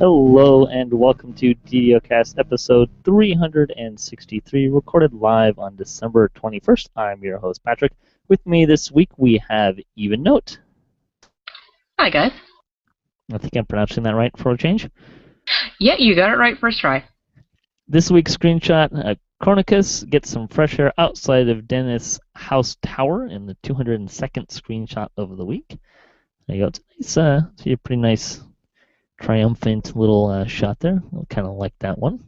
Hello and welcome to DDOCast episode 363, recorded live on December 21st. I'm your host, Patrick. With me this week we have Evennote. Hi, guys. I think I'm pronouncing that right for a change. Yeah, you got it right first try. This week's screenshot, Chronicus gets some fresh air outside of Dennis' house tower in the 202nd screenshot of the week. There you go. It's a pretty nice triumphant little shot there. I kind of like that one.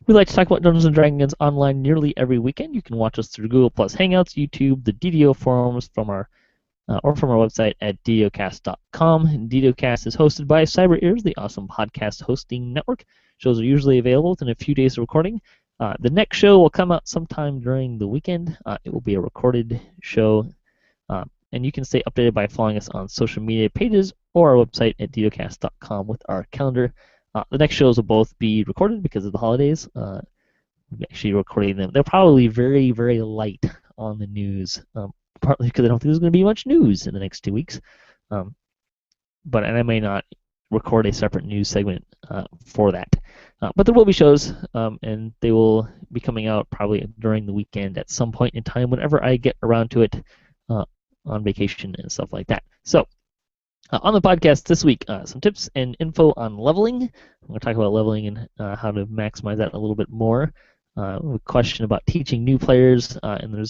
We like to talk about Dungeons & Dragons online nearly every weekend. You can watch us through Google Plus Hangouts, YouTube, the DDO forums from our website at DDOCast.com. DDOCast is hosted by Cyber Ears, the awesome podcast hosting network. Shows are usually available within a few days of recording. The next show will come out sometime during the weekend. It will be a recorded show, and you can stay updated by following us on social media pages or our website at DDOCast.com with our calendar. The next shows will both be recorded because of the holidays. We're actually recording them. They're probably very, very light on the news, partly because I don't think there's going to be much news in the next 2 weeks. And I may not record a separate news segment for that. But there will be shows, and they will be coming out probably during the weekend at some point in time whenever I get around to it on vacation and stuff like that. So, on the podcast this week, some tips and info on leveling. I'm going to talk about leveling and how to maximize that a little bit more. A question about teaching new players, and we're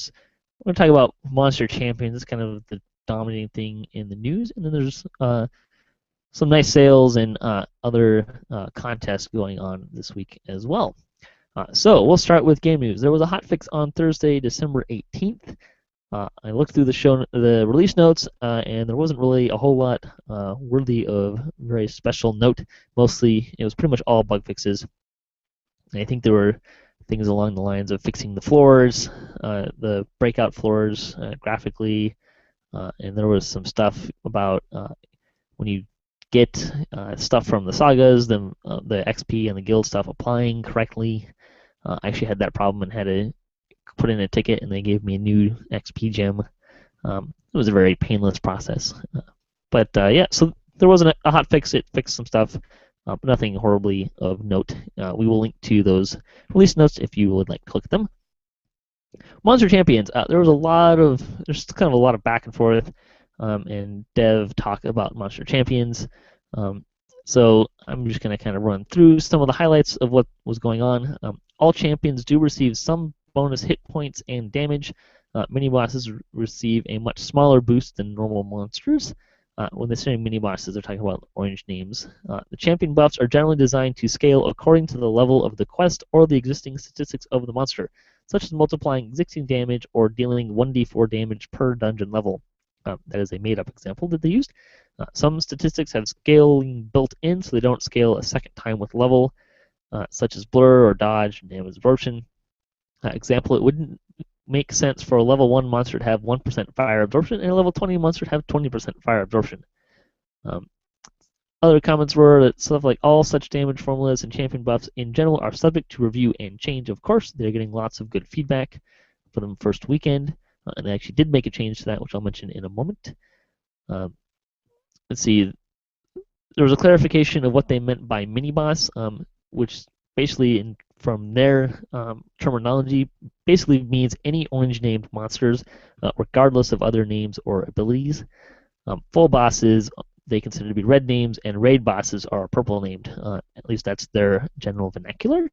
going to talk about monster champions. It's kind of the dominating thing in the news, and then there's some nice sales and other contests going on this week as well. So we'll start with game news. There was a hotfix on Thursday, December 18th. I looked through the release notes, and there wasn't really a whole lot worthy of very special note. Mostly, it was pretty much all bug fixes. And I think there were things along the lines of fixing the floors, the breakout floors graphically, and there was some stuff about when you get stuff from the sagas, the XP and the guild stuff applying correctly. I actually had that problem and had to put in a ticket, and they gave me a new XP gem. It was a very painless process. But so there wasn't a hot fix. It fixed some stuff, but nothing horribly of note. We will link to those release notes if you would like to look at them. Monster Champions. There's kind of a lot of back and forth and dev talk about Monster Champions. So I'm just going to kind of run through some of the highlights of what was going on. All champions do receive some bonus hit points and damage. Mini-bosses receive a much smaller boost than normal monsters. When they're saying mini-bosses, they're talking about orange names. The champion buffs are generally designed to scale according to the level of the quest or the existing statistics of the monster, such as multiplying existing damage or dealing 1d4 damage per dungeon level. That is a made-up example that they used. Some statistics have scaling built in, so they don't scale a second time with level, such as blur or dodge and damage absorption. Example, it wouldn't make sense for a level 1 monster to have 1% fire absorption and a level 20 monster to have 20% fire absorption. Other comments were that stuff like all such damage formulas and champion buffs in general are subject to review and change. Of course, they're getting lots of good feedback for the first weekend, and they actually did make a change to that, which I'll mention in a moment. Let's see. There was a clarification of what they meant by mini-boss, which basically from their terminology, basically means any orange-named monsters, regardless of other names or abilities. Full bosses, they consider to be red names, and raid bosses are purple-named. At least that's their general vernacular.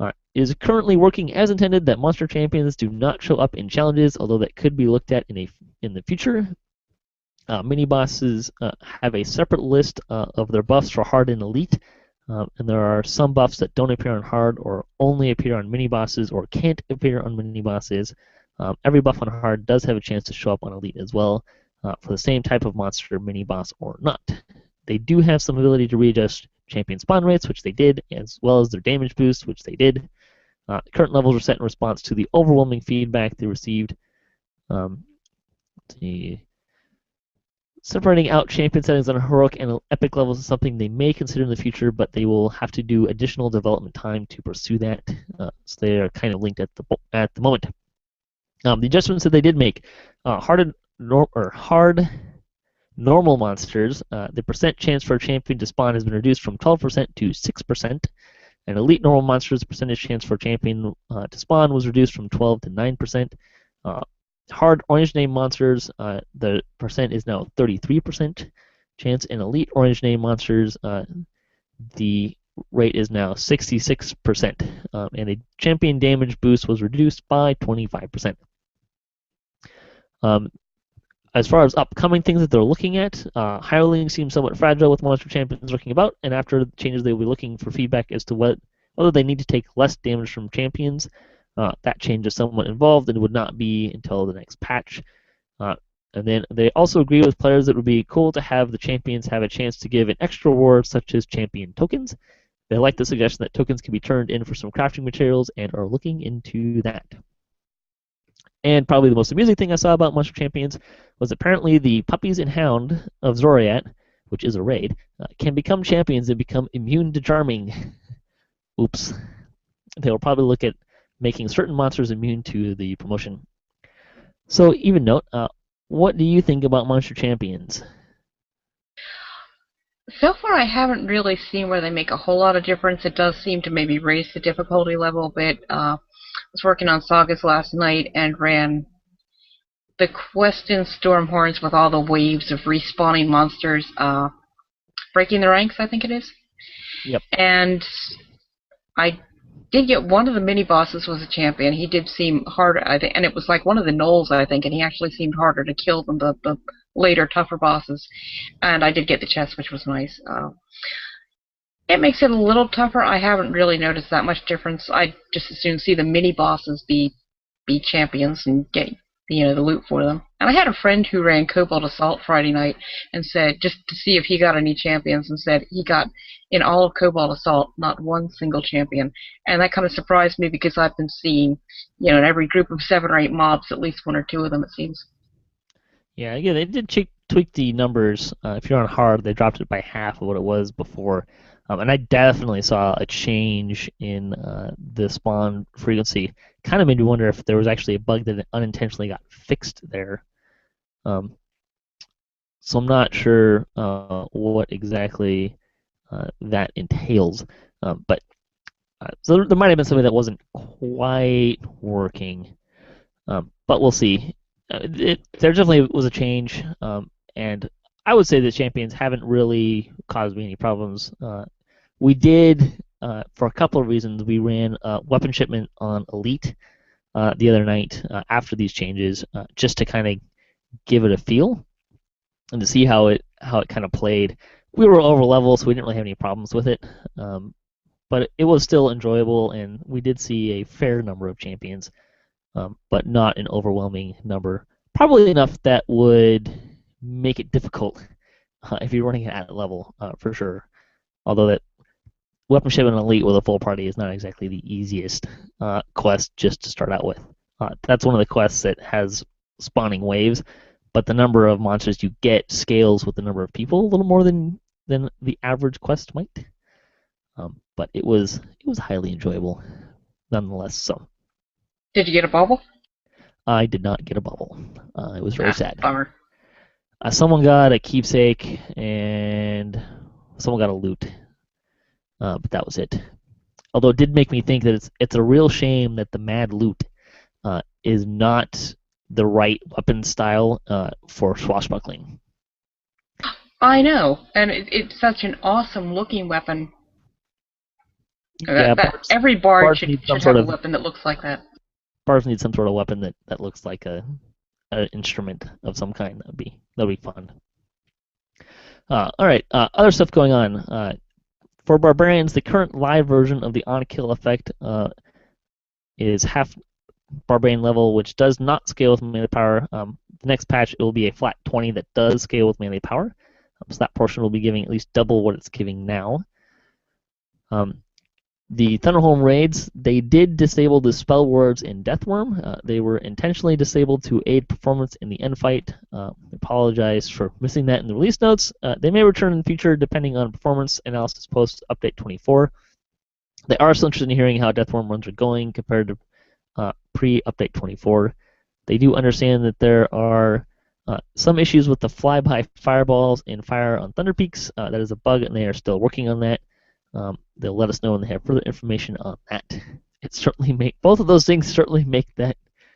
It is currently working as intended that monster champions do not show up in challenges, although that could be looked at in the future. Mini-bosses have a separate list of their buffs for hard and elite. And there are some buffs that don't appear on hard or only appear on mini-bosses or can't appear on mini-bosses. Every buff on hard does have a chance to show up on elite as well for the same type of monster, mini-boss or not. They do have some ability to readjust champion spawn rates, which they did, as well as their damage boost, which they did. Current levels were set in response to the overwhelming feedback they received. Separating out champion settings on heroic and epic levels is something they may consider in the future, but they will have to do additional development time to pursue that. So they are kind of linked at the moment. The adjustments that they did make, hard Normal monsters, the percent chance for a champion to spawn has been reduced from 12% to 6%. And elite normal monsters, the percentage chance for a champion to spawn was reduced from 12 to 9%. Hard orange name monsters, the percent is now 33% chance. And elite orange name monsters, the rate is now 66%. And the champion damage boost was reduced by 25%. As far as upcoming things that they're looking at, hirelings seem somewhat fragile with monster champions looking about, and after the changes they will be looking for feedback as to whether they need to take less damage from champions. That change is somewhat involved and would not be until the next patch. And then they also agree with players that it would be cool to have the champions have a chance to give an extra reward such as champion tokens. They like the suggestion that tokens can be turned in for some crafting materials and are looking into that. And probably the most amusing thing I saw about Monster Champions was apparently the Puppies and Hound of Zoriat, which is a raid, can become champions and become immune to charming. Oops. They'll probably look at making certain monsters immune to the promotion. So, Evennote, what do you think about Monster Champions? So far, I haven't really seen where they make a whole lot of difference. It does seem to maybe raise the difficulty level a bit. I was working on Sagas last night and ran the quest in Stormhorns with all the waves of respawning monsters, breaking the ranks, I think it is. Yep. And I did get one of the mini bosses was a champion. He did seem harder, I think, and it was like one of the gnolls, I think, and he actually seemed harder to kill than the later tougher bosses. And I did get the chest, which was nice. It makes it a little tougher. I haven't really noticed that much difference. I just as soon see the mini bosses be champions and get the loot for them. And I had a friend who ran Cobalt Assault Friday night and said, just to see if he got any champions, and said he got in all of Cobalt Assault not one single champion. And that kind of surprised me because I've been seeing, in every group of 7 or 8 mobs, at least 1 or 2 of them, it seems. Yeah, they did tweak the numbers. If you're on hard, they dropped it by half of what it was before. And I definitely saw a change in the spawn frequency. Kind of made me wonder if there was actually a bug that unintentionally got fixed there. So I'm not sure what exactly that entails. But so there might have been something that wasn't quite working. But we'll see. There definitely was a change. And I would say the champions haven't really caused me any problems. We did, for a couple of reasons, we ran weapon shipment on Elite the other night after these changes, just to kind of give it a feel and to see how it kind of played. We were over level, so we didn't really have any problems with it, but it was still enjoyable, and we did see a fair number of champions, but not an overwhelming number. Probably enough that would make it difficult if you're running it at level, for sure. Although that weapon shipment elite with a full party is not exactly the easiest quest just to start out with. That's one of the quests that has spawning waves, but the number of monsters you get scales with the number of people a little more than the average quest might. But it was highly enjoyable, nonetheless. So. Did you get a bubble? I did not get a bubble. It was very sad. Bummer. Someone got a keepsake and someone got a loot, but that was it. Although it did make me think that it's a real shame that the mad loot is not the right weapon style for swashbuckling. I know, and it's such an awesome looking weapon. Yeah, every bard should have a weapon that looks like that. Bards need some sort of weapon that looks like an instrument of some kind. That'd be fun. All right, other stuff going on. For barbarians, the current live version of the on-kill effect is half barbarian level, which does not scale with melee power. The next patch, it will be a flat 20 that does scale with melee power. So that portion will be giving at least double what it's giving now. The Thunderholm raids, they did disable the spell words in Deathworm. They were intentionally disabled to aid performance in the end fight. I apologize for missing that in the release notes. They may return in the future depending on performance analysis post update 24. They are still interested in hearing how Deathworm runs are going compared to pre-update 24. They do understand that there are Some issues with the flyby fireballs and fire on Thunder Peaks. That is a bug, and they are still working on that. They'll let us know when they have further information on that. It certainly both of those things certainly make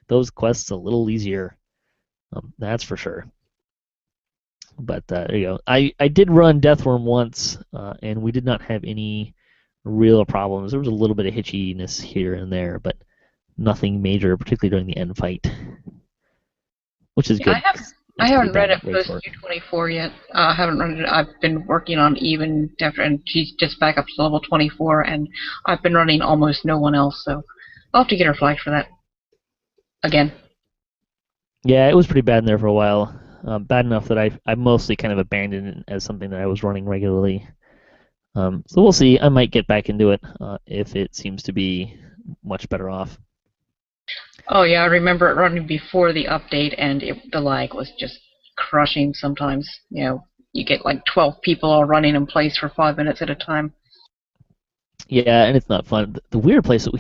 those quests a little easier. That's for sure. But there you go. I did run Deathworm once, and we did not have any real problems. There was a little bit of hitchiness here and there, but nothing major, particularly during the end fight, which is good. I haven't read it post 224 yet. I haven't run it. I've been working on Even after, and she's just back up to level 24, and I've been running almost no one else, so I'll have to get her flagged for that again. Yeah, it was pretty bad in there for a while. Bad enough that I mostly kind of abandoned it as something that I was running regularly. So we'll see. I might get back into it if it seems to be much better off. Oh yeah, I remember it running before the update, and the lag was just crushing sometimes. You know, you get like 12 people all running in place for 5 minutes at a time. Yeah, and it's not fun. The weird place that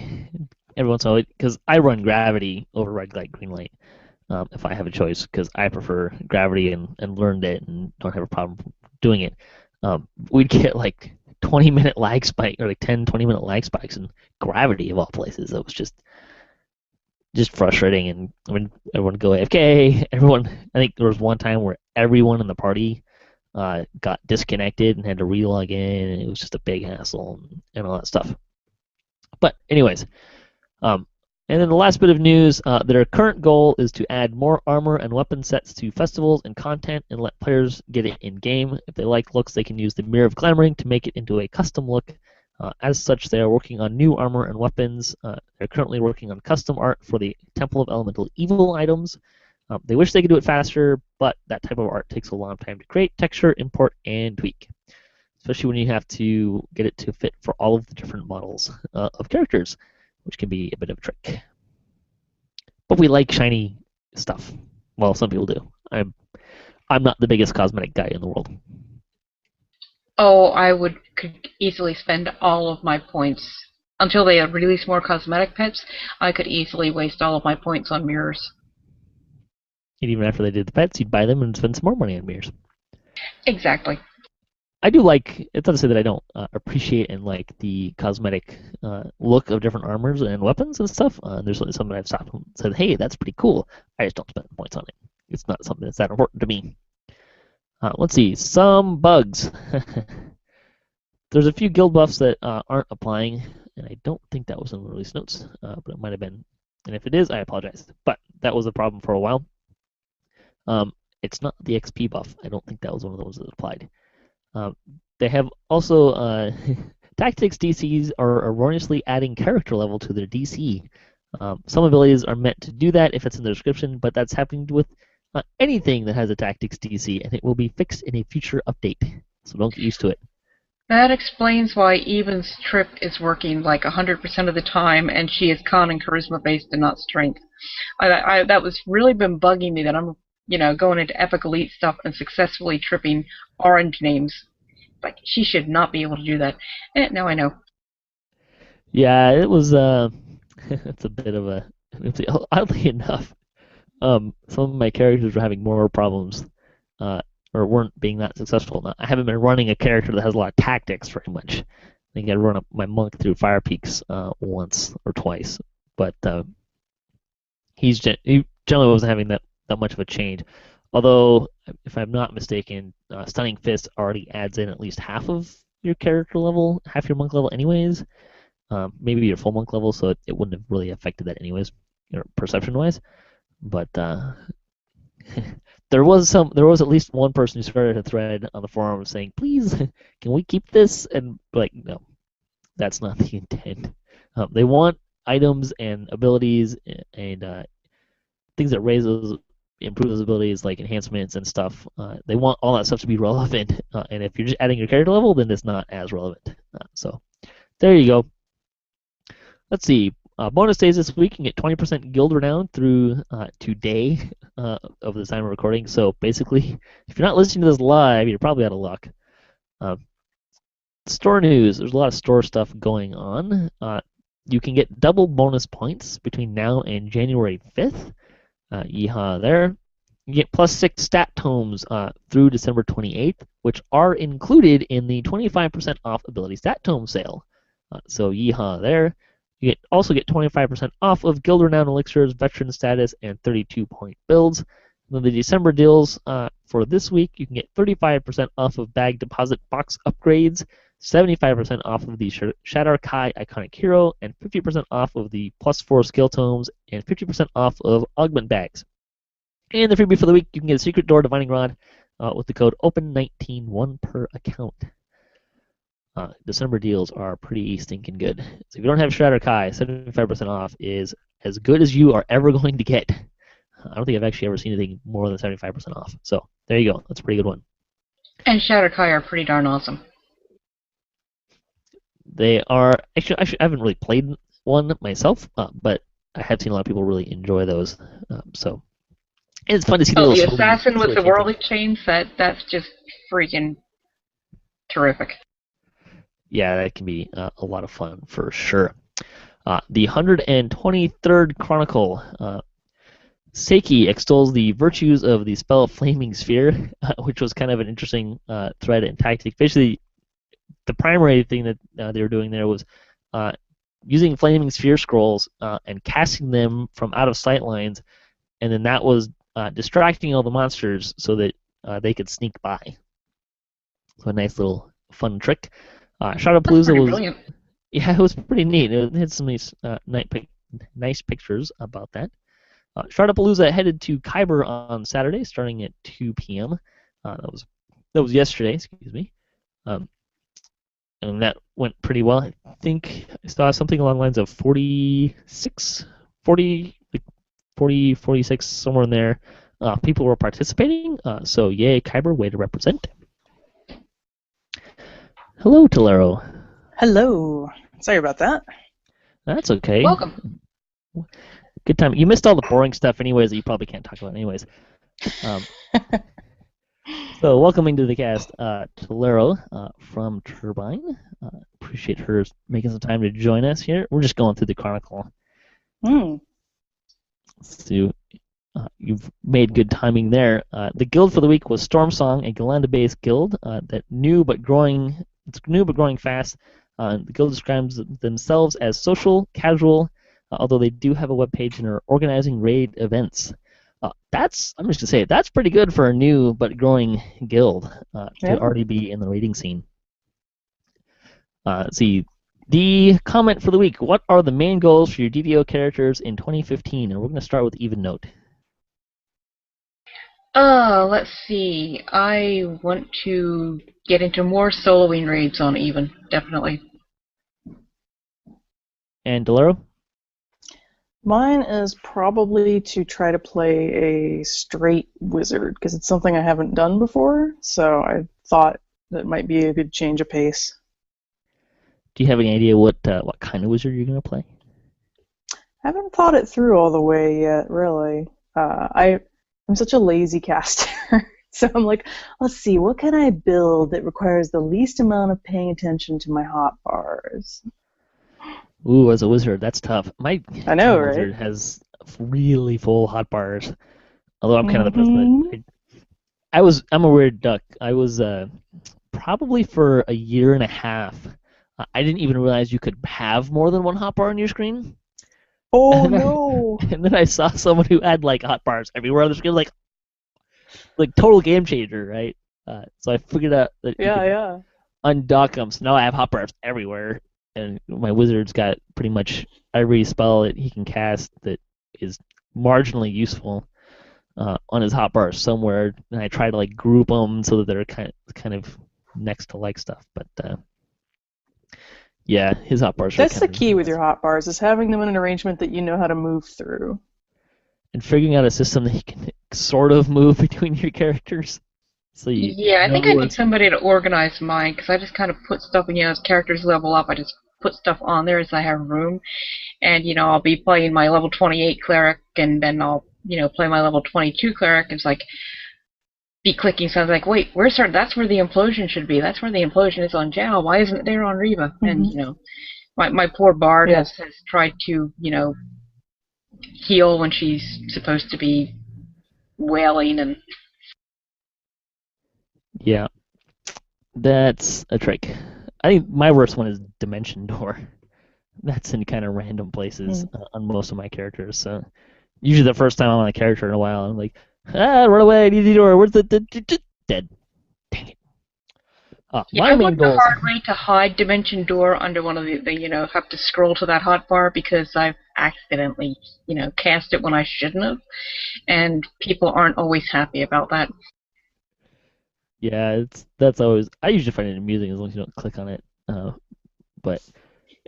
every once in a while, because I run Gravity over red light, green light, if I have a choice, because I prefer Gravity and learned it and don't have a problem doing it. We'd get like 20-minute lag spike, or like 10, 20-minute lag spikes in Gravity of all places. It was just frustrating, and when everyone would go AFK, I think there was one time where everyone in the party got disconnected and had to relog in, and it was just a big hassle and all that stuff. But anyways, and then the last bit of news, their current goal is to add more armor and weapon sets to festivals and content and let players get it in-game. If they like looks, they can use the Mirror of Glamoring to make it into a custom look. As such, they are working on new armor and weapons. They're currently working on custom art for the Temple of Elemental Evil items. They wish they could do it faster, but that type of art takes a long time to create, texture, import, and tweak, especially when you have to get it to fit for all of the different models of characters, which can be a bit of a trick. But we like shiny stuff. Well, some people do. I'm not the biggest cosmetic guy in the world. Oh, could easily spend all of my points. Until they release more cosmetic pets, I could easily waste all of my points on mirrors. And even after they did the pets, you'd buy them and spend some more money on mirrors. Exactly. I do like, it's not to say that I don't appreciate and like the cosmetic look of different armors and weapons and stuff. There's something I've stopped and said, hey, that's pretty cool. I just don't spend points on it. It's not something that's that important to me. Let's see, some bugs. There's a few guild buffs that aren't applying, and I don't think that was in the release notes, but it might have been. And if it is, I apologize. But that was a problem for a while. It's not the XP buff. I don't think that was one of those that applied. They have also tactics DCs are erroneously adding character level to their DC. Some abilities are meant to do that if it's in the description, but that's happening with anything that has a tactics DC, and it will be fixed in a future update. So don't get used to it. That explains why Even's trip is working like 100% of the time, and she is con and charisma based and not strength. That was really been bugging me that I'm, going into epic elite stuff and successfully tripping orange names. Like, she should not be able to do that. Now I know. Yeah, it was. It's a bit of a. Oddly enough, some of my characters were having more problems, or weren't being that successful. Now, I haven't been running a character that has a lot of tactics very much. I think I run my monk through Fire Peaks once or twice, but he generally wasn't having that much of a change. Although, if I'm not mistaken, Stunning Fist already adds in at least half of your character level, half your monk level anyways. Maybe your full monk level, so it wouldn't have really affected that anyways, perception-wise. But there was at least one person who started a thread on the forum saying, "Please, can we keep this?" And like, no, that's not the intent. They want items and abilities and things that improve those abilities, like enhancements and stuff. They want all that stuff to be relevant, and if you're just adding your character level, then it's not as relevant. So there you go. Let's see. Bonus days this week, you can get 20% guild renown through today of the time of recording. So basically, if you're not listening to this live, you're probably out of luck. Store news. There's a lot of store stuff going on. You can get double bonus points between now and January 5th. Yeehaw there. You get +6 stat tomes through December 28th, which are included in the 25% off ability stat tome sale. So yeehaw there. You also get 25% off of Guild Renowned Elixirs, Veteran Status, and 32-point builds. And then the December deals for this week, you can get 35% off of Bag Deposit Box upgrades, 75% off of the Shadow Kai Iconic Hero, and 50% off of the +4 skill tomes, and 50% off of Augment Bags. And the freebie for the week, you can get a Secret Door Divining Rod with the code OPEN19, one per account. December deals are pretty stinking good. So if you don't have Shredder Kai, 75% off is as good as you are ever going to get. I don't think I've actually ever seen anything more than 75% off. So there you go. That's a pretty good one. And Shadow Kai are pretty darn awesome. They are actually I haven't really played one myself, but I have seen a lot of people really enjoy those. So and it's fun to see the assassin with the whirly chains. That's just freaking terrific. Yeah, that can be a lot of fun for sure. The 123rd Chronicle. Seiki extols the virtues of the spell Flaming Sphere, which was kind of an interesting thread and tactic. Basically, the primary thing that they were doing there was using Flaming Sphere scrolls and casting them from out of sight lines, and then that was distracting all the monsters so that they could sneak by. So a nice little fun trick. Shadowpalooza was brilliant. Yeah, it was pretty neat. It had some nice pictures about that. Shardapalooza headed to Khyber on Saturday, starting at 2 p.m. That was yesterday, excuse me. And that went pretty well. I think I saw something along the lines of 46, somewhere in there. People were participating, so yay, Khyber, way to represent. Hello, Tolero. Hello. Sorry about that. That's okay. Welcome. Good time. You missed all the boring stuff anyways that you probably can't talk about anyways. So welcoming to the cast, Tolero from Turbine. Appreciate her making some time to join us here. We're just going through the Chronicle. So you've made good timing there. The guild for the week was Stormsong, a Galanda-based guild that new but growing fast. The guild describes themselves as social, casual, although they do have a webpage and are organizing raid events. I'm just going to say, that's pretty good for a new but growing guild to already be in the raiding scene. Let's see. The comment for the week: what are the main goals for your DDO characters in 2015? And we're going to start with Evennote. Let's see. I want to get into more soloing raids on Even, definitely. And Tolero? Mine is probably to try to play a straight wizard, because it's something I haven't done before, so I thought that might be a good change of pace. Do you have any idea what kind of wizard you're going to play? I haven't thought it through all the way yet, really. I'm such a lazy caster, so I'm like, let's see, what can I build that requires the least amount of paying attention to my hotbars? Ooh, as a wizard, that's tough. I know, wizard right? has really full hotbars. Although I'm kind of the person that I'm a weird duck. I was probably for a year and a half. I didn't even realize you could have more than one hotbar on your screen. Oh no! And then I saw someone who had like hotbars everywhere on the screen, like total game changer, right? So I figured out that you could undock them. So now I have hotbars everywhere, and my wizard's got pretty much every spell that he can cast that is marginally useful on his hotbars somewhere. And I try to like group them so that they're kind of next to like stuff, but. Yeah, his hotbars. That's the key with your hotbars, is having them in an arrangement that you know how to move through. And figuring out a system that you can sort of move between your characters. So I think I need somebody to organize mine, because I just kind of put stuff in, as characters level up, I just put stuff on there as I have room. And, I'll be playing my level 28 cleric, and then I'll, play my level 22 cleric. It's like, be clicking sounds like, wait, that's where the implosion should be. That's where the implosion is on Jal. Why isn't it there on Reva? And my poor bard has tried to heal when she's supposed to be wailing and. Yeah, that's a trick. I think my worst one is Dimension Door. That's in kind of random places on most of my characters. So usually the first time I'm on a character in a while, I'm like, run away, I need the door. Where's the dead? Dang it. Yeah, My I main looked a goal. hard way to hide Dimension Door under one of the have to scroll to that hotbar because I've accidentally, cast it when I shouldn't have, and people aren't always happy about that. Yeah, that's always. I usually find it amusing as long as you don't click on it. But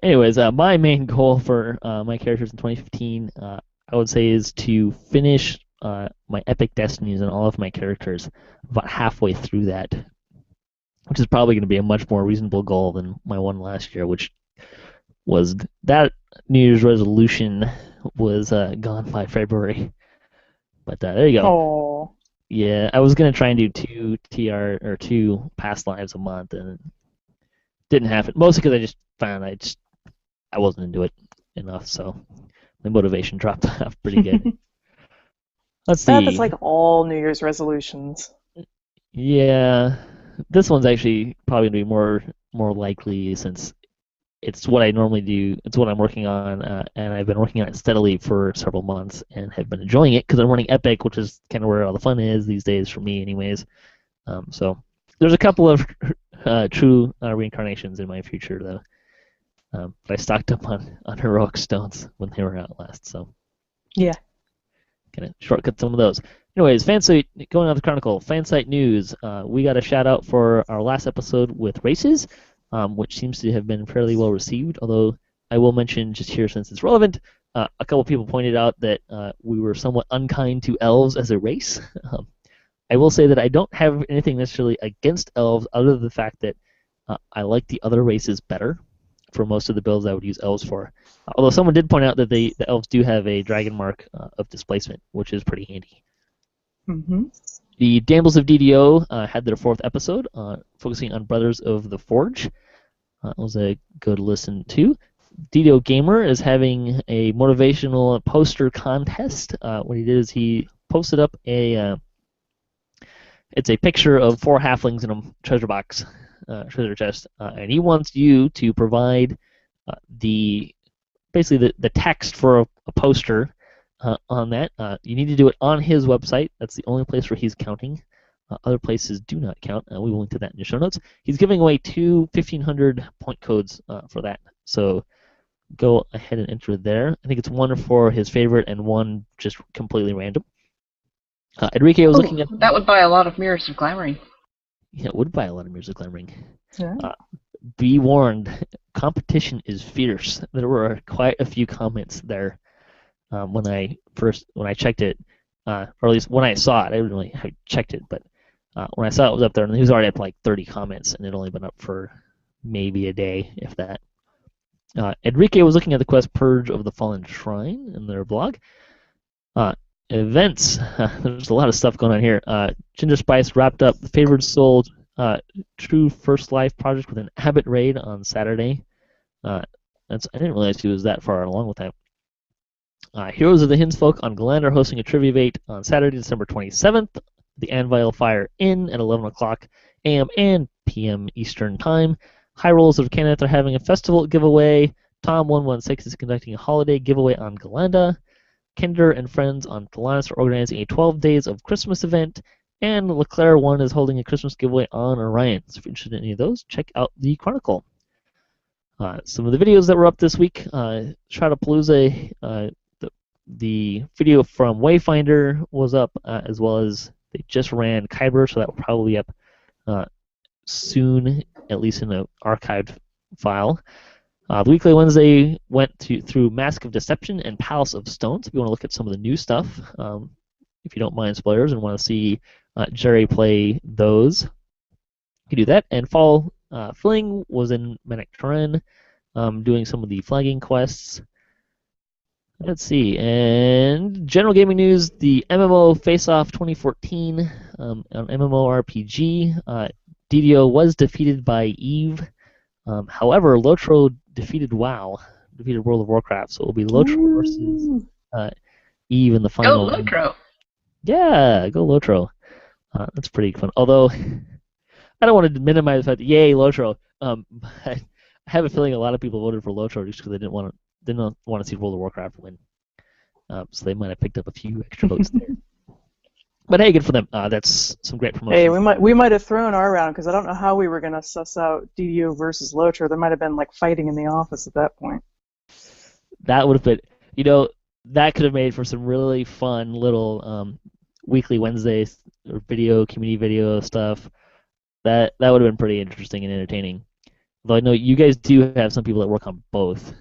anyways, my main goal for my characters in 2015, I would say, is to finish my epic destinies and all of my characters about halfway through that, which is probably going to be a much more reasonable goal than my one last year, which was that New Year's resolution was gone by February. But there you go. Oh. Yeah, I was gonna try and do 2 past lives a month, and it didn't happen. Mostly because I just found I wasn't into it enough, so my motivation dropped off pretty good. Let's see. That's like all New Year's resolutions. Yeah, this one's actually probably gonna be more likely since it's what I normally do. It's what I'm working on, and I've been working on it steadily for several months and have been enjoying it because I'm running Epic, which is kind of where all the fun is these days for me, anyways. So there's a couple of true reincarnations in my future, though. But I stocked up on heroic stones when they were out last, so Yeah. gonna shortcut some of those. Anyways, fansite going on the Chronicle, fansite news. We got a shout out for our last episode with races. Which seems to have been fairly well received, although I will mention just here since it's relevant, a couple people pointed out that we were somewhat unkind to elves as a race. I will say that I don't have anything necessarily against elves other than the fact that I like the other races better for most of the builds I would use elves for. Although someone did point out that the elves do have a dragon mark of displacement, which is pretty handy. Mm-hmm. The Damsels of DDO had their 4th episode, focusing on Brothers of the Forge. It was a good listen to. DDO Gamer is having a motivational poster contest. What he did is he posted up it's a picture of 4 halflings in a treasure box, treasure chest, and he wants you to provide basically the text for a poster on that. You need to do it on his website. That's the only place where he's counting. Other places do not count. We will link to that in your show notes. He's giving away 2 1,500 point codes for that. So go ahead and enter there. I think it's one for his favorite and one just completely random. Enrique was looking at... That would buy a lot of Mirrors of Glamoring. Yeah, it would buy a lot of Mirrors of Glamoring. Yeah. Be warned, competition is fierce. There were quite a few comments there when I checked it, or at least when I saw it. I didn't really have checked it, but when I saw it was up there, and he was already up to like 30 comments, and it had only been up for maybe a day, if that. Enrique was looking at the quest Purge of the Fallen Shrine in their blog. Events. There's a lot of stuff going on here. Ginger Spice wrapped up the Favored Soul True First Life project with an Abbott raid on Saturday. I didn't realize he was that far along with that. Heroes of the Hinsfolk on Galand are hosting a trivia debate on Saturday, December 27th. The Anvil Fire Inn at 11 o'clock a.m. and p.m. Eastern Time. High Rolls of Kenneth are having a festival giveaway. Tom116 is conducting a holiday giveaway on Galanda. Kinder and friends on Thalanis are organizing a 12 Days of Christmas event. And Leclerc 1 is holding a Christmas giveaway on Orion. So if you're interested in any of those, check out the Chronicle. Some of the videos that were up this week, Shadowpalooza, the video from Wayfinder was up, as well as they just ran Kyber, so that will probably be up soon, at least in an archived file. The Weekly Wednesday went through Mask of Deception and Palace of Stone, so if you want to look at some of the new stuff, if you don't mind spoilers and want to see Jerry play those, you can do that. And Fall Filling was in Manic Terrain, doing some of the flagging quests. Let's see, and general gaming news, the MMO Face-Off 2014 on MMORPG, DDO was defeated by Eve. However, Lotro defeated World of Warcraft, so it will be Lotro versus Eve in the final. Go Lotro! Yeah, go Lotro. That's pretty fun. Although I don't want to minimize the fact that yay Lotro. But I have a feeling a lot of people voted for Lotro just because they didn't want to see World of Warcraft win. So they might have picked up a few extra votes there. But hey, good for them. That's some great promotion. Hey, we might have thrown our round because I don't know how we were gonna suss out DDO versus Lotro. There might have been like fighting in the office at that point. That would have been, that could have made for some really fun little weekly Wednesdays or community video stuff. That would have been pretty interesting and entertaining. Though I know you guys do have some people that work on both,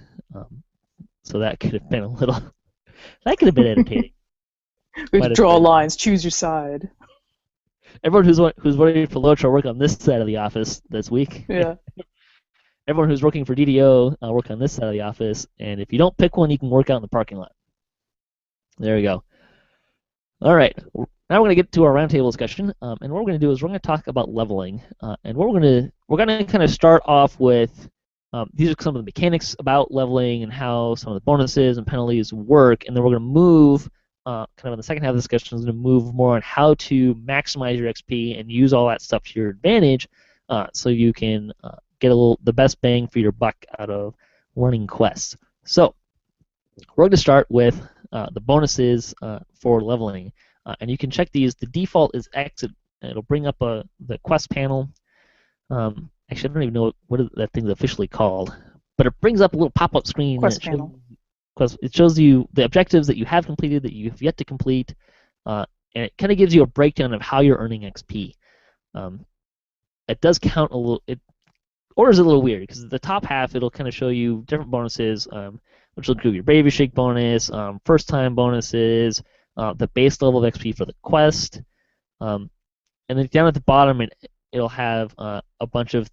so that could have been that could have been entertaining. We draw lines, choose your side. Everyone who's working for Lotro work on this side of the office this week. Yeah. Everyone who's working for DDO work on this side of the office, and if you don't pick one, you can work out in the parking lot. There we go. All right. Now we're going to get to our roundtable discussion, and what we're going to do is we're going to talk about leveling, and what we're going to kind of start off with. These are some of the mechanics about leveling and how some of the bonuses and penalties work, and then we're going to move. Kind of in the second half of the discussion is going to move more on how to maximize your XP and use all that stuff to your advantage, so you can get the best bang for your buck out of running quests. So we're going to start with the bonuses for leveling, and you can check these. The default is exit. It'll bring up the quest panel. Actually, I don't even know what that thing's officially called, but it brings up a little pop-up screen. Quest panel. It shows you the objectives that you have completed, that you have yet to complete, and it kind of gives you a breakdown of how you're earning XP. It does count a little. It orders a little weird because the top half it'll kind of show you different bonuses, which will include your Bravery Shake bonus, first-time bonuses, the base level of XP for the quest, and then down at the bottom it'll have a bunch of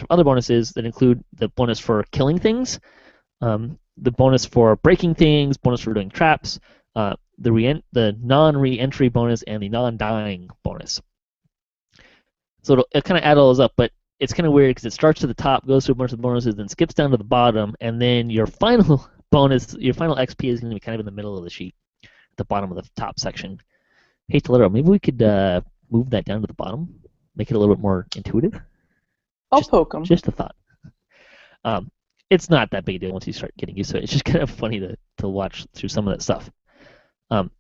other bonuses that include the bonus for killing things. The bonus for breaking things, bonus for doing traps, the non-re-entry bonus, and the non-dying bonus. So it'll kind of add all those up, but it's kind of weird because it starts at the top, goes through a bunch of bonuses, then skips down to the bottom, and then your final bonus, your final XP is going to be kind of in the middle of the sheet, at the bottom of the top section. Hey, Tolero, maybe we could move that down to the bottom, make it a little bit more intuitive. I'll poke them. Just a thought. It's not that big a deal once you start getting used to it. It's just kind of funny to watch through some of that stuff.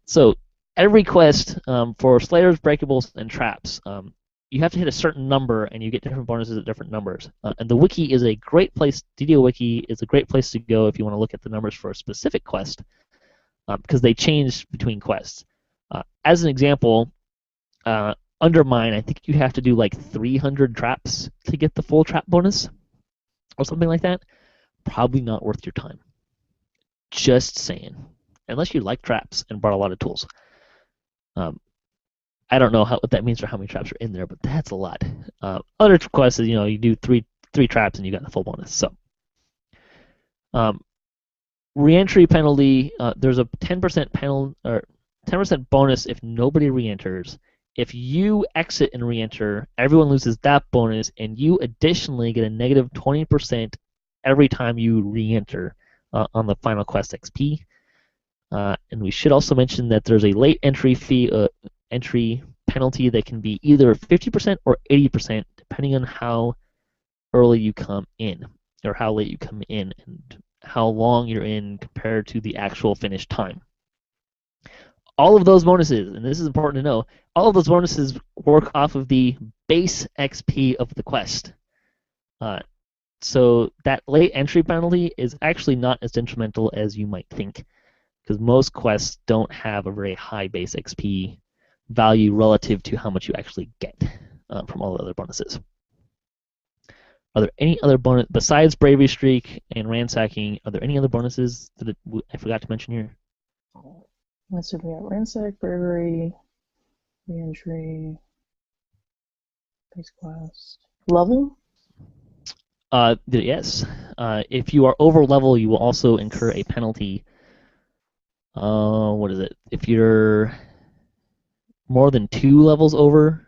So every quest for Slayers, Breakables, and Traps, you have to hit a certain number, and you get different bonuses at different numbers. And the wiki is a great place. DDO wiki is a great place to go if you want to look at the numbers for a specific quest, because they change between quests. As an example, Undermine, I think you have to do like 300 traps to get the full trap bonus, or something like that. Probably not worth your time. Just saying. Unless you like traps and brought a lot of tools. I don't know what that means for how many traps are in there, but that's a lot. Other quests is, you do three traps and you got the full bonus. So, re-entry penalty. There's a 10% bonus if nobody re-enters. If you exit and re-enter, everyone loses that bonus, and you additionally get a negative 20% every time you re-enter on the final quest XP. And we should also mention that there's a late entry entry penalty that can be either 50% or 80%, depending on how early you come in, or how late you come in, and how long you're in compared to the actual finish time. All of those bonuses, and this is important to know, all of those bonuses work off of the base XP of the quest. So that late entry penalty is actually not as detrimental as you might think, because most quests don't have a very high base XP value relative to how much you actually get from all the other bonuses. Are there any other bonus besides Bravery Streak and Ransacking? Are there any other bonuses that I forgot to mention here? Let's see, we got Ransack, Bravery, Reentry, Base Quest, Level. Yes. If you are over level, you will also incur a penalty. What is it? If you're more than 2 levels over.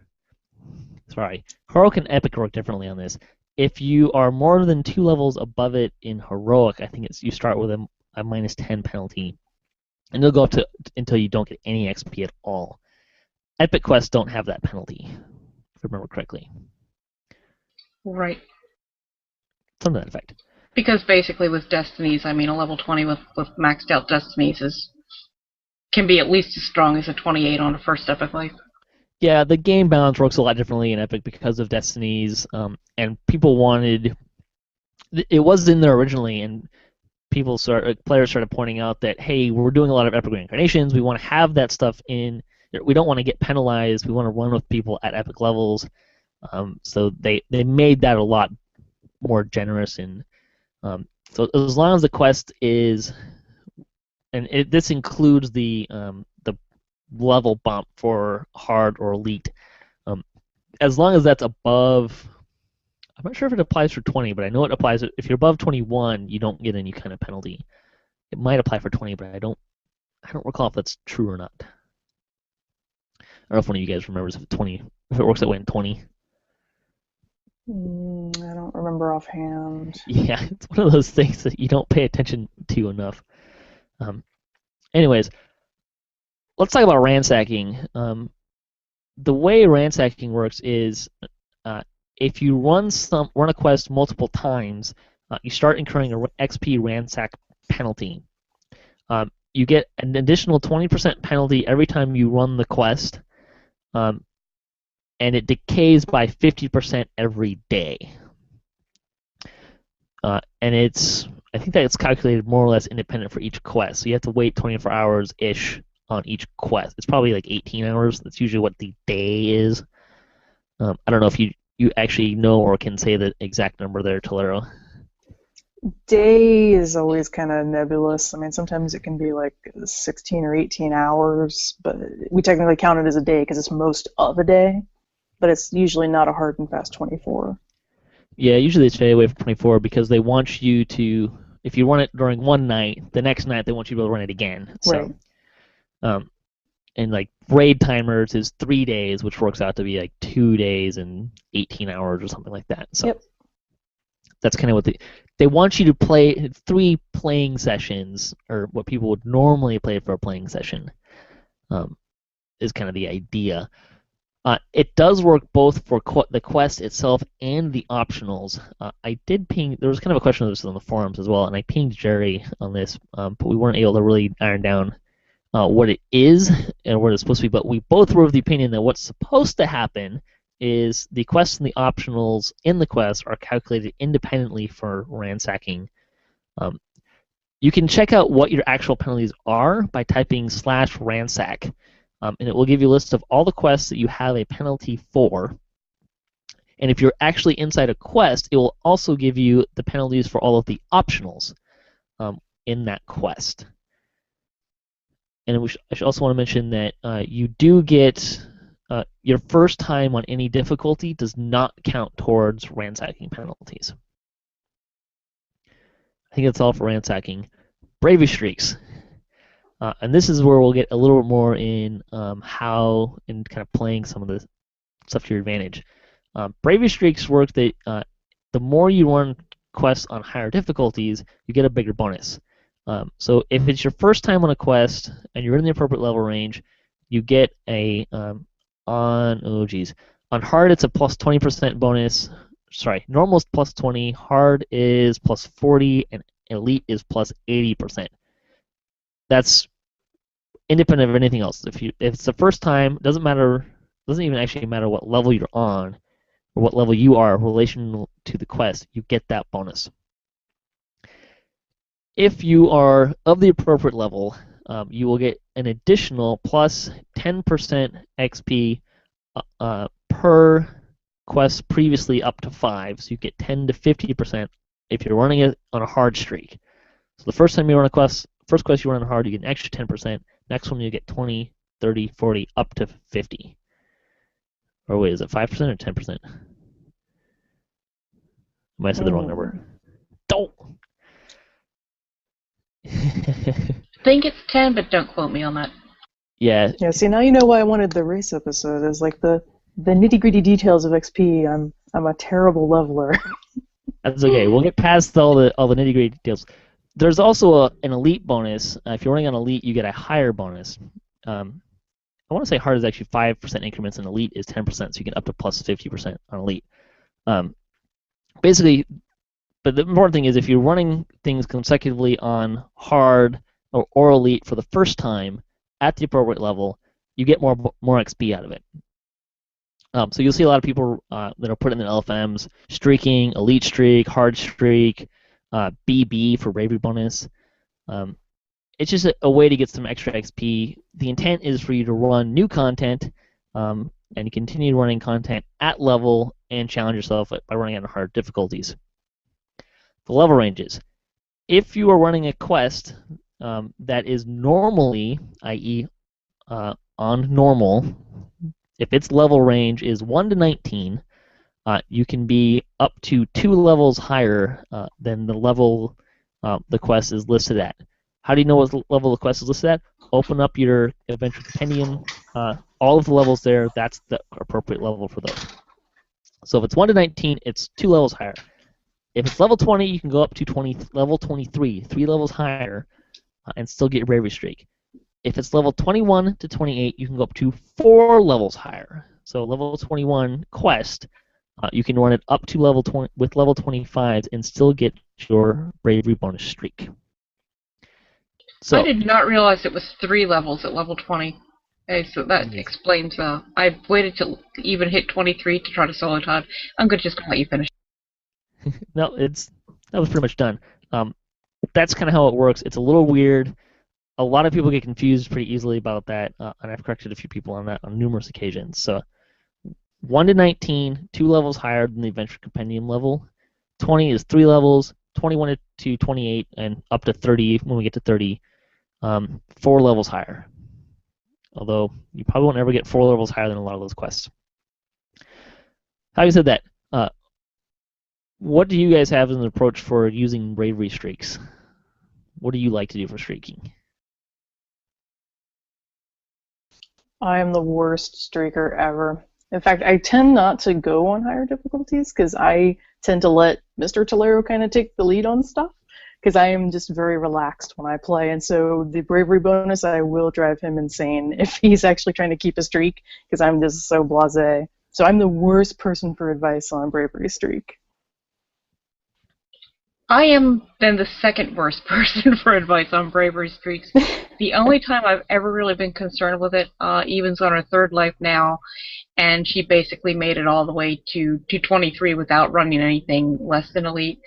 Sorry, Heroic and Epic work differently on this. If you are more than 2 levels above it in Heroic, I think you start with a -10 penalty. and it'll go up to until you don't get any XP at all. Epic quests don't have that penalty, if I remember correctly. Right. Something to that effect. Because basically with Destinies, I mean, a level 20 with maxed out Destinies can be at least as strong as a 28 on a first Epic Life. Yeah, the game balance works a lot differently in Epic because of Destinies, and people wanted... It was in there originally, and players started pointing out that, hey, we're doing a lot of Epic Reincarnations, we want to have that stuff in... We don't want to get penalized, we want to run with people at Epic levels, so they made that a lot more generous. And so as long as the quest is... And this includes the level bump for hard or elite. As long as that's above, I'm not sure if it applies for 20, but I know it applies. If you're above 21, you don't get any kind of penalty. It might apply for 20, but I don't recall if that's true or not. I don't know if one of you guys remembers if it works that way in 20. I don't remember offhand. Yeah, it's one of those things that you don't pay attention to enough. Anyways, let's talk about ransacking. The way ransacking works is if you run a quest multiple times, you start incurring an XP ransack penalty. You get an additional 20% penalty every time you run the quest, and it decays by 50% every day. And I think that it's calculated more or less independent for each quest. So you have to wait 24 hours-ish on each quest. It's probably like 18 hours. That's usually what the day is. I don't know if you actually know or can say the exact number there, Tolero. Day is always kind of nebulous. I mean, sometimes it can be like 16 or 18 hours, but we technically count it as a day because it's most of a day, but it's usually not a hard and fast 24. Yeah, usually they stay away from 24 because they want you to, if you run it during one night, the next night they want you to be able to run it again. So, right. And like raid timers is 3 days, which works out to be like 2 days and 18 hours or something like that. So yep. That's kind of what they want you to play 3 playing sessions, or what people would normally play for a playing session, is kind of the idea. It does work both for the quest itself and the optionals. I did ping, there was kind of a question of this on the forums as well, and I pinged Jerry on this, but we weren't able to really iron down what it is and what it's supposed to be, but we both were of the opinion that what's supposed to happen is the quests and the optionals in the quest are calculated independently for ransacking. You can check out what your actual penalties are by typing /ransack, and it will give you a list of all the quests that you have a penalty for. And if you're actually inside a quest, it will also give you the penalties for all of the optionals in that quest. And I should also want to mention that you do get your first time on any difficulty does not count towards ransacking penalties. I think that's all for ransacking. Bravery streaks. And this is where we'll get a little bit more in how and kind of playing some of the stuff to your advantage. Bravery streaks work that the more you run quests on higher difficulties, you get a bigger bonus. So if it's your first time on a quest and you're in the appropriate level range, you get a on hard it's a plus 20% bonus. Sorry, normal is plus 20, hard is plus 40, and elite is plus 80%. That's independent of anything else. If it's the first time, doesn't even actually matter what level you're on or what level you are in relation to the quest, you get that bonus. If you are of the appropriate level, you will get an additional plus 10% XP per quest previously up to 5. So you get 10 to 50% if you're running it on a hard streak. So the first time you run a quest, first quest you run on hard, you get an extra 10%. Next one you get 20, 30, 40, up to 50. Or wait, is it 5% or 10%? I might have said the wrong number. Don't! I think it's 10, but don't quote me on that. Yeah. Yeah. See, now you know why I wanted the race episode. Is like the nitty-gritty details of XP. I'm a terrible leveler. That's okay. We'll get past all the nitty-gritty details. There's also an elite bonus. If you're running on elite, you get a higher bonus. I want to say hard is actually 5% increments, and elite is 10%, so you get up to plus 50% on elite. Basically, but the important thing is if you're running things consecutively on hard or elite for the first time at the appropriate level, you get more XP out of it. So you'll see a lot of people that are putting in LFMs, streaking, elite streak, hard streak, BB for bravery bonus. It's just a way to get some extra XP. The intent is for you to run new content and continue running content at level and challenge yourself by running on hard difficulties. The level ranges. If you are running a quest that is normally, i.e. On normal, if its level range is 1 to 19, you can be up to 2 levels higher than the level the quest is listed at. How do you know what level the quest is listed at? Open up your Adventure Compendium. All of the levels there, that's the appropriate level for those. So if it's 1 to 19, it's 2 levels higher. If it's level 20, you can go up to level 23, 3 levels higher, and still get your bravery streak. If it's level 21 to 28, you can go up to 4 levels higher. So level 21 quest, you can run it up to level 20 with level 25 and still get your bravery bonus streak. So I did not realize it was 3 levels at level 20. Okay, so that explains. I waited to even hit 23 to try to solo Todd. I'm going to just let you finish. No, that was pretty much done. That's kind of how it works. It's a little weird. A lot of people get confused pretty easily about that, and I've corrected a few people on that on numerous occasions. So 1 to 19, 2 levels higher than the Adventure Compendium level. 20 is 3 levels. 21 to 28, and up to 30 when we get to 30, 4 levels higher. Although you probably won't ever get 4 levels higher than a lot of those quests. Having said that, what do you guys have as an approach for using bravery streaks? What do you like to do for streaking? I am the worst streaker ever. In fact, I tend not to go on higher difficulties because I tend to let Mr. Tolero kind of take the lead on stuff because I am just very relaxed when I play. And so the bravery bonus, I will drive him insane if he's actually trying to keep a streak because I'm just so blasé. So I'm the worst person for advice on bravery streak. I am then the second worst person for advice on bravery streaks. The only time I've ever really been concerned with it, Even's on her 3rd life now, and she basically made it all the way to 23 without running anything less than elite.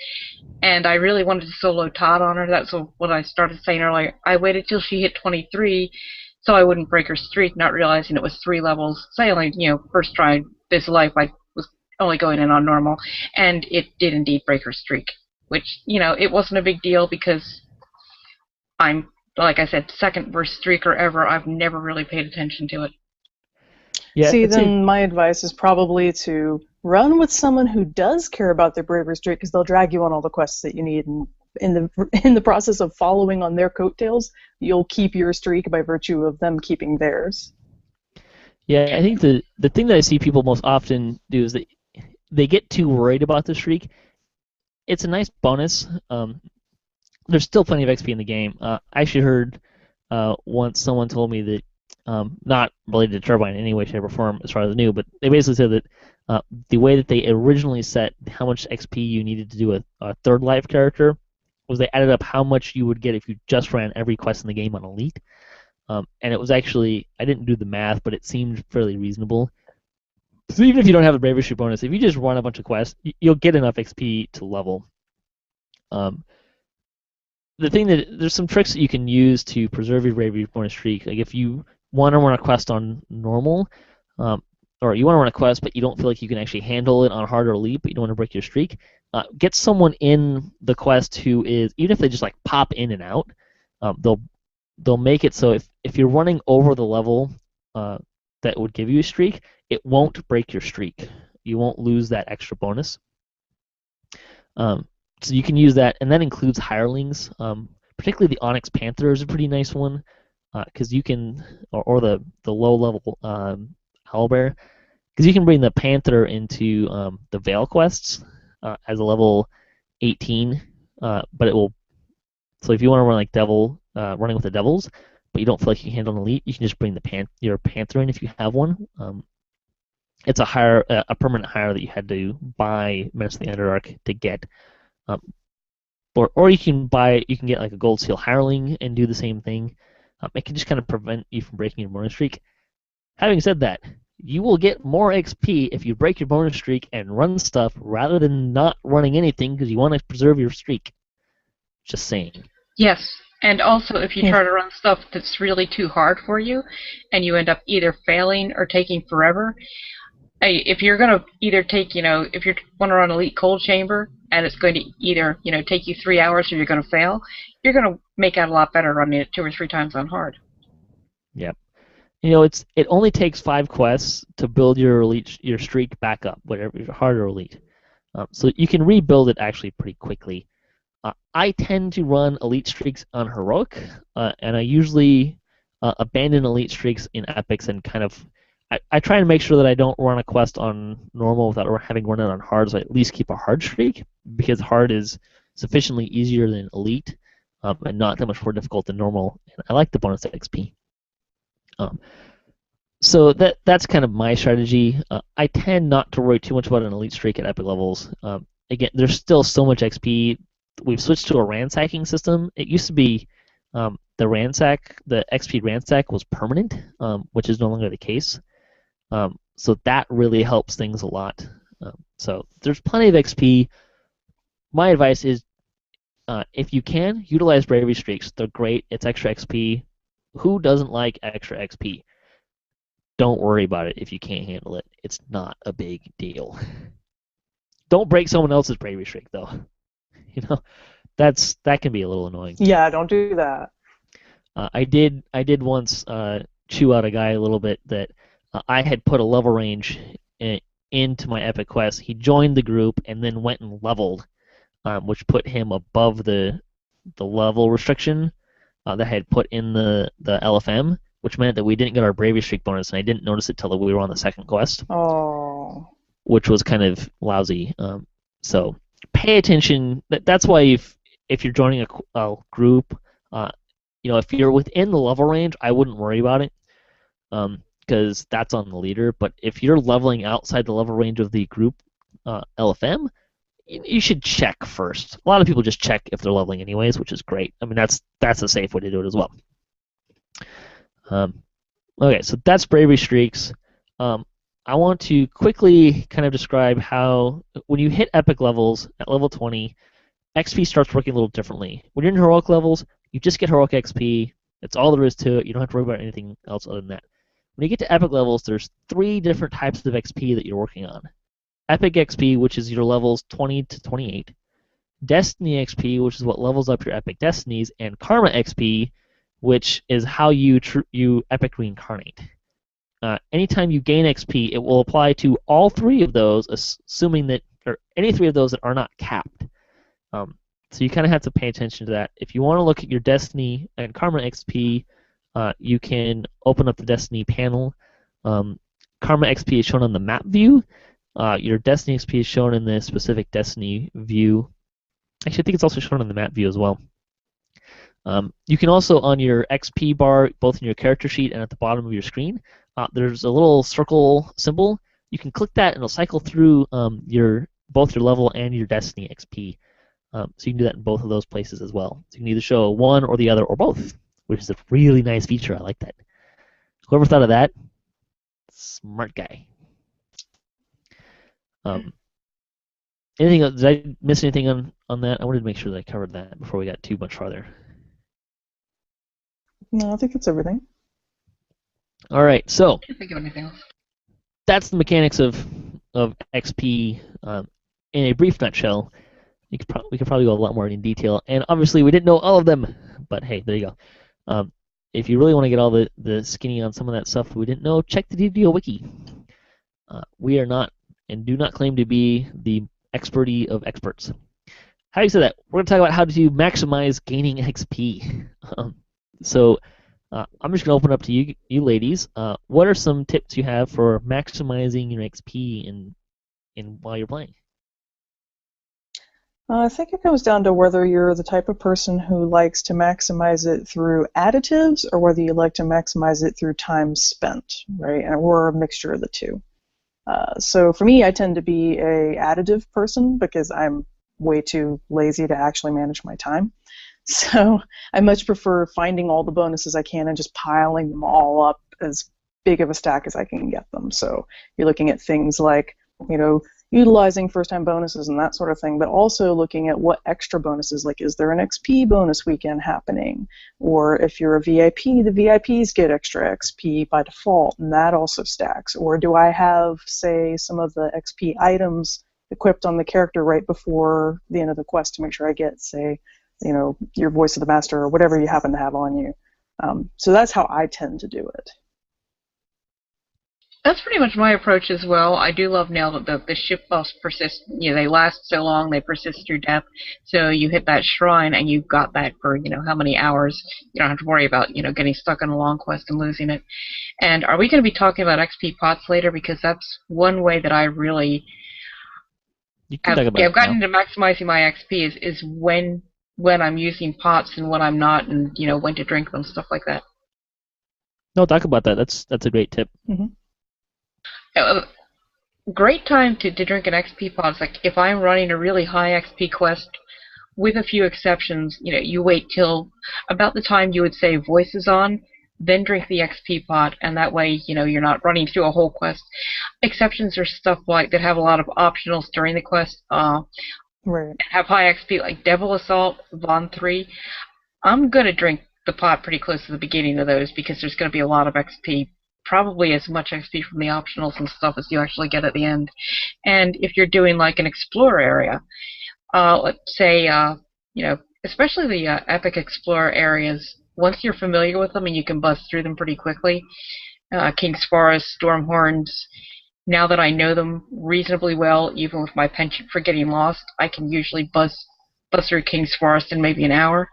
And I really wanted to solo Todd on her. That's what I started saying earlier. I waited till she hit 23 so I wouldn't break her streak, not realizing it was 3 levels. So I only, first tried this life, I was only going in on normal, and it did indeed break her streak. Which, it wasn't a big deal because I'm, like I said, second worst streaker ever. I've never really paid attention to it. Yeah, see, then my advice is probably to run with someone who does care about their bravery streak because they'll drag you on all the quests that you need. And in the process of following on their coattails, you'll keep your streak by virtue of them keeping theirs. Yeah, I think the thing that I see people most often do is that they get too worried about the streak. It's a nice bonus. There's still plenty of XP in the game. I actually heard once someone told me that, not related to Turbine in any way, shape, or form as far as I knew, but they basically said that the way that they originally set how much XP you needed to do a 3rd life character was they added up how much you would get if you just ran every quest in the game on Elite. And it was actually, I didn't do the math, but it seemed fairly reasonable. So even if you don't have a bravery streak bonus, if you just run a bunch of quests, you'll get enough XP to level. The thing that there's some tricks that you can use to preserve your bravery bonus streak. Like if you want to run a quest on normal, or you want to run a quest but you don't feel like you can actually handle it on hard or elite, but you don't want to break your streak, get someone in the quest who is, even if they just like pop in and out, they'll make it so if you're running over the level that would give you a streak, it won't break your streak. You won't lose that extra bonus. So you can use that, and that includes hirelings. Particularly the Onyx Panther is a pretty nice one, because you can, or the low-level Owlbear, because you can bring the Panther into the Veil quests as a level 18, but it will So if you want to run like running with the devils, but you don't feel like you can handle an elite, you can just bring your panther in if you have one. It's a permanent hire that you had to buy Menace of the Underdark to get. Um, or you can get like a Gold Seal Hireling and do the same thing. It can just kind of prevent you from breaking your bonus streak. Having said that, you will get more XP if you break your bonus streak and run stuff rather than not running anything because you want to preserve your streak. Just saying. Yes, and also if you try to run stuff that's really too hard for you, and you end up either failing or taking forever. If you're going to either take, if you want to run Elite Cold Chamber, and it's going to either, take you 3 hours or you're going to fail, you're going to make out a lot better running it 2 or 3 times on hard. Yep. It only takes 5 quests to build your streak back up, whatever your hard or elite. So you can rebuild it actually pretty quickly. I tend to run elite streaks on heroic, and I usually abandon elite streaks in epics and kind of. I try and make sure that I don't run a quest on normal without having run it on hard, so I at least keep a hard streak because hard is sufficiently easier than elite and not that much more difficult than normal. And I like the bonus XP. So that's kind of my strategy. I tend not to worry too much about an elite streak at epic levels. Again, there's still so much XP. We've switched to a ransacking system. It used to be the XP ransack was permanent, which is no longer the case. So that really helps things a lot. So there's plenty of XP. My advice is, if you can, utilize bravery streaks. They're great. It's extra XP. Who doesn't like extra XP? Don't worry about it if you can't handle it. It's not a big deal. Don't break someone else's bravery streak, though. That can be a little annoying. Yeah, don't do that. I did once chew out a guy a little bit that I had put a level range into my epic quest. He joined the group and then went and leveled, which put him above the level restriction that I had put in the LFM, which meant that we didn't get our bravery streak bonus, and I didn't notice it till we were on the second quest. Oh. Which was kind of lousy. So pay attention. That's why if you're joining a group, if you're within the level range, I wouldn't worry about it, because that's on the leader. But if you're leveling outside the level range of the group LFM, you should check first. A lot of people just check if they're leveling anyways, which is great. I mean, that's a safe way to do it as well. Okay, so that's bravery streaks. I want to quickly kind of describe how when you hit epic levels at level 20, XP starts working a little differently. When you're in heroic levels, you just get heroic XP. That's all there is to it. You don't have to worry about anything else other than that. When you get to epic levels, there's 3 different types of XP that you're working on. Epic XP, which is your levels 20 to 28. Destiny XP, which is what levels up your epic destinies. And Karma XP, which is how you epic reincarnate. Anytime you gain XP, it will apply to all 3 of those, assuming that, or any 3 of those that are not capped. So you kind of have to pay attention to that. If you want to look at your Destiny and Karma XP, you can open up the Destiny panel. Karma XP is shown on the map view. Your Destiny XP is shown in the specific Destiny view. Actually, I think it's also shown on the map view as well. You can also, on your XP bar, both in your character sheet and at the bottom of your screen, there's a little circle symbol. You can click that and it'll cycle through both your level and your Destiny XP. So you can do that in both of those places as well. So you can either show one or the other or both, which is a really nice feature. I like that. Whoever thought of that, smart guy. Anything else? Did I miss anything on that? I wanted to make sure that I covered that before we got too much farther. No, I think that's everything. All right, so I can't think of anything else. That's the mechanics of XP in a brief nutshell. We could probably go a lot more in detail, and obviously we didn't know all of them, but hey, there you go. If you really want to get all the skinny on some of that stuff we didn't know, check the DDO wiki. We are not and do not claim to be the expertise of experts. Having said that, we're going to talk about how to maximize gaining XP. So I'm just going to open up to you ladies. What are some tips you have for maximizing your XP in while you're playing? I think it comes down to whether you're the type of person who likes to maximize it through additives or whether you like to maximize it through time spent, right? Or a mixture of the two. So for me, I tend to be a additive person because I'm way too lazy to actually manage my time. So I much prefer finding all the bonuses I can and just piling them all up as big of a stack as I can get them. So you're looking at things like, utilizing first-time bonuses and that sort of thing, but also looking at what extra bonuses, like is there an XP bonus weekend happening? Or if you're a VIP, the VIPs get extra XP by default, and that also stacks. Or do I have, say, some of the XP items equipped on the character right before the end of the quest to make sure I get, say, your voice of the master or whatever you happen to have on you. So that's how I tend to do it. That's pretty much my approach as well. I do love now that the ship buffs persist. They last so long, they persist through death. So you hit that shrine and you've got that for, how many hours. You don't have to worry about, getting stuck on a long quest and losing it. And are we going to be talking about XP pots later? Because that's one way that I really I've gotten into maximizing my XP is when I'm using pots and when I'm not, and, when to drink them, stuff like that. No, talk about that. That's a great tip. Mm-hmm. Great time to drink an XP pot is like if I'm running a really high XP quest, with a few exceptions, you wait till about the time you would say voice is on, then drink the XP pot, and that way, you're not running through a whole quest. Exceptions are stuff like that have a lot of optionals during the quest, right. have high XP, like Devil Assault, Von 3. I'm going to drink the pot pretty close to the beginning of those because there's going to be a lot of XP. Probably as much XP from the optionals and stuff as you actually get at the end. And if you're doing like an Explorer area, let's say, especially the Epic Explorer areas, once you're familiar with them and you can buzz through them pretty quickly, King's Forest, Stormhorns, now that I know them reasonably well, even with my penchant for getting lost, I can usually buzz through King's Forest in maybe an hour.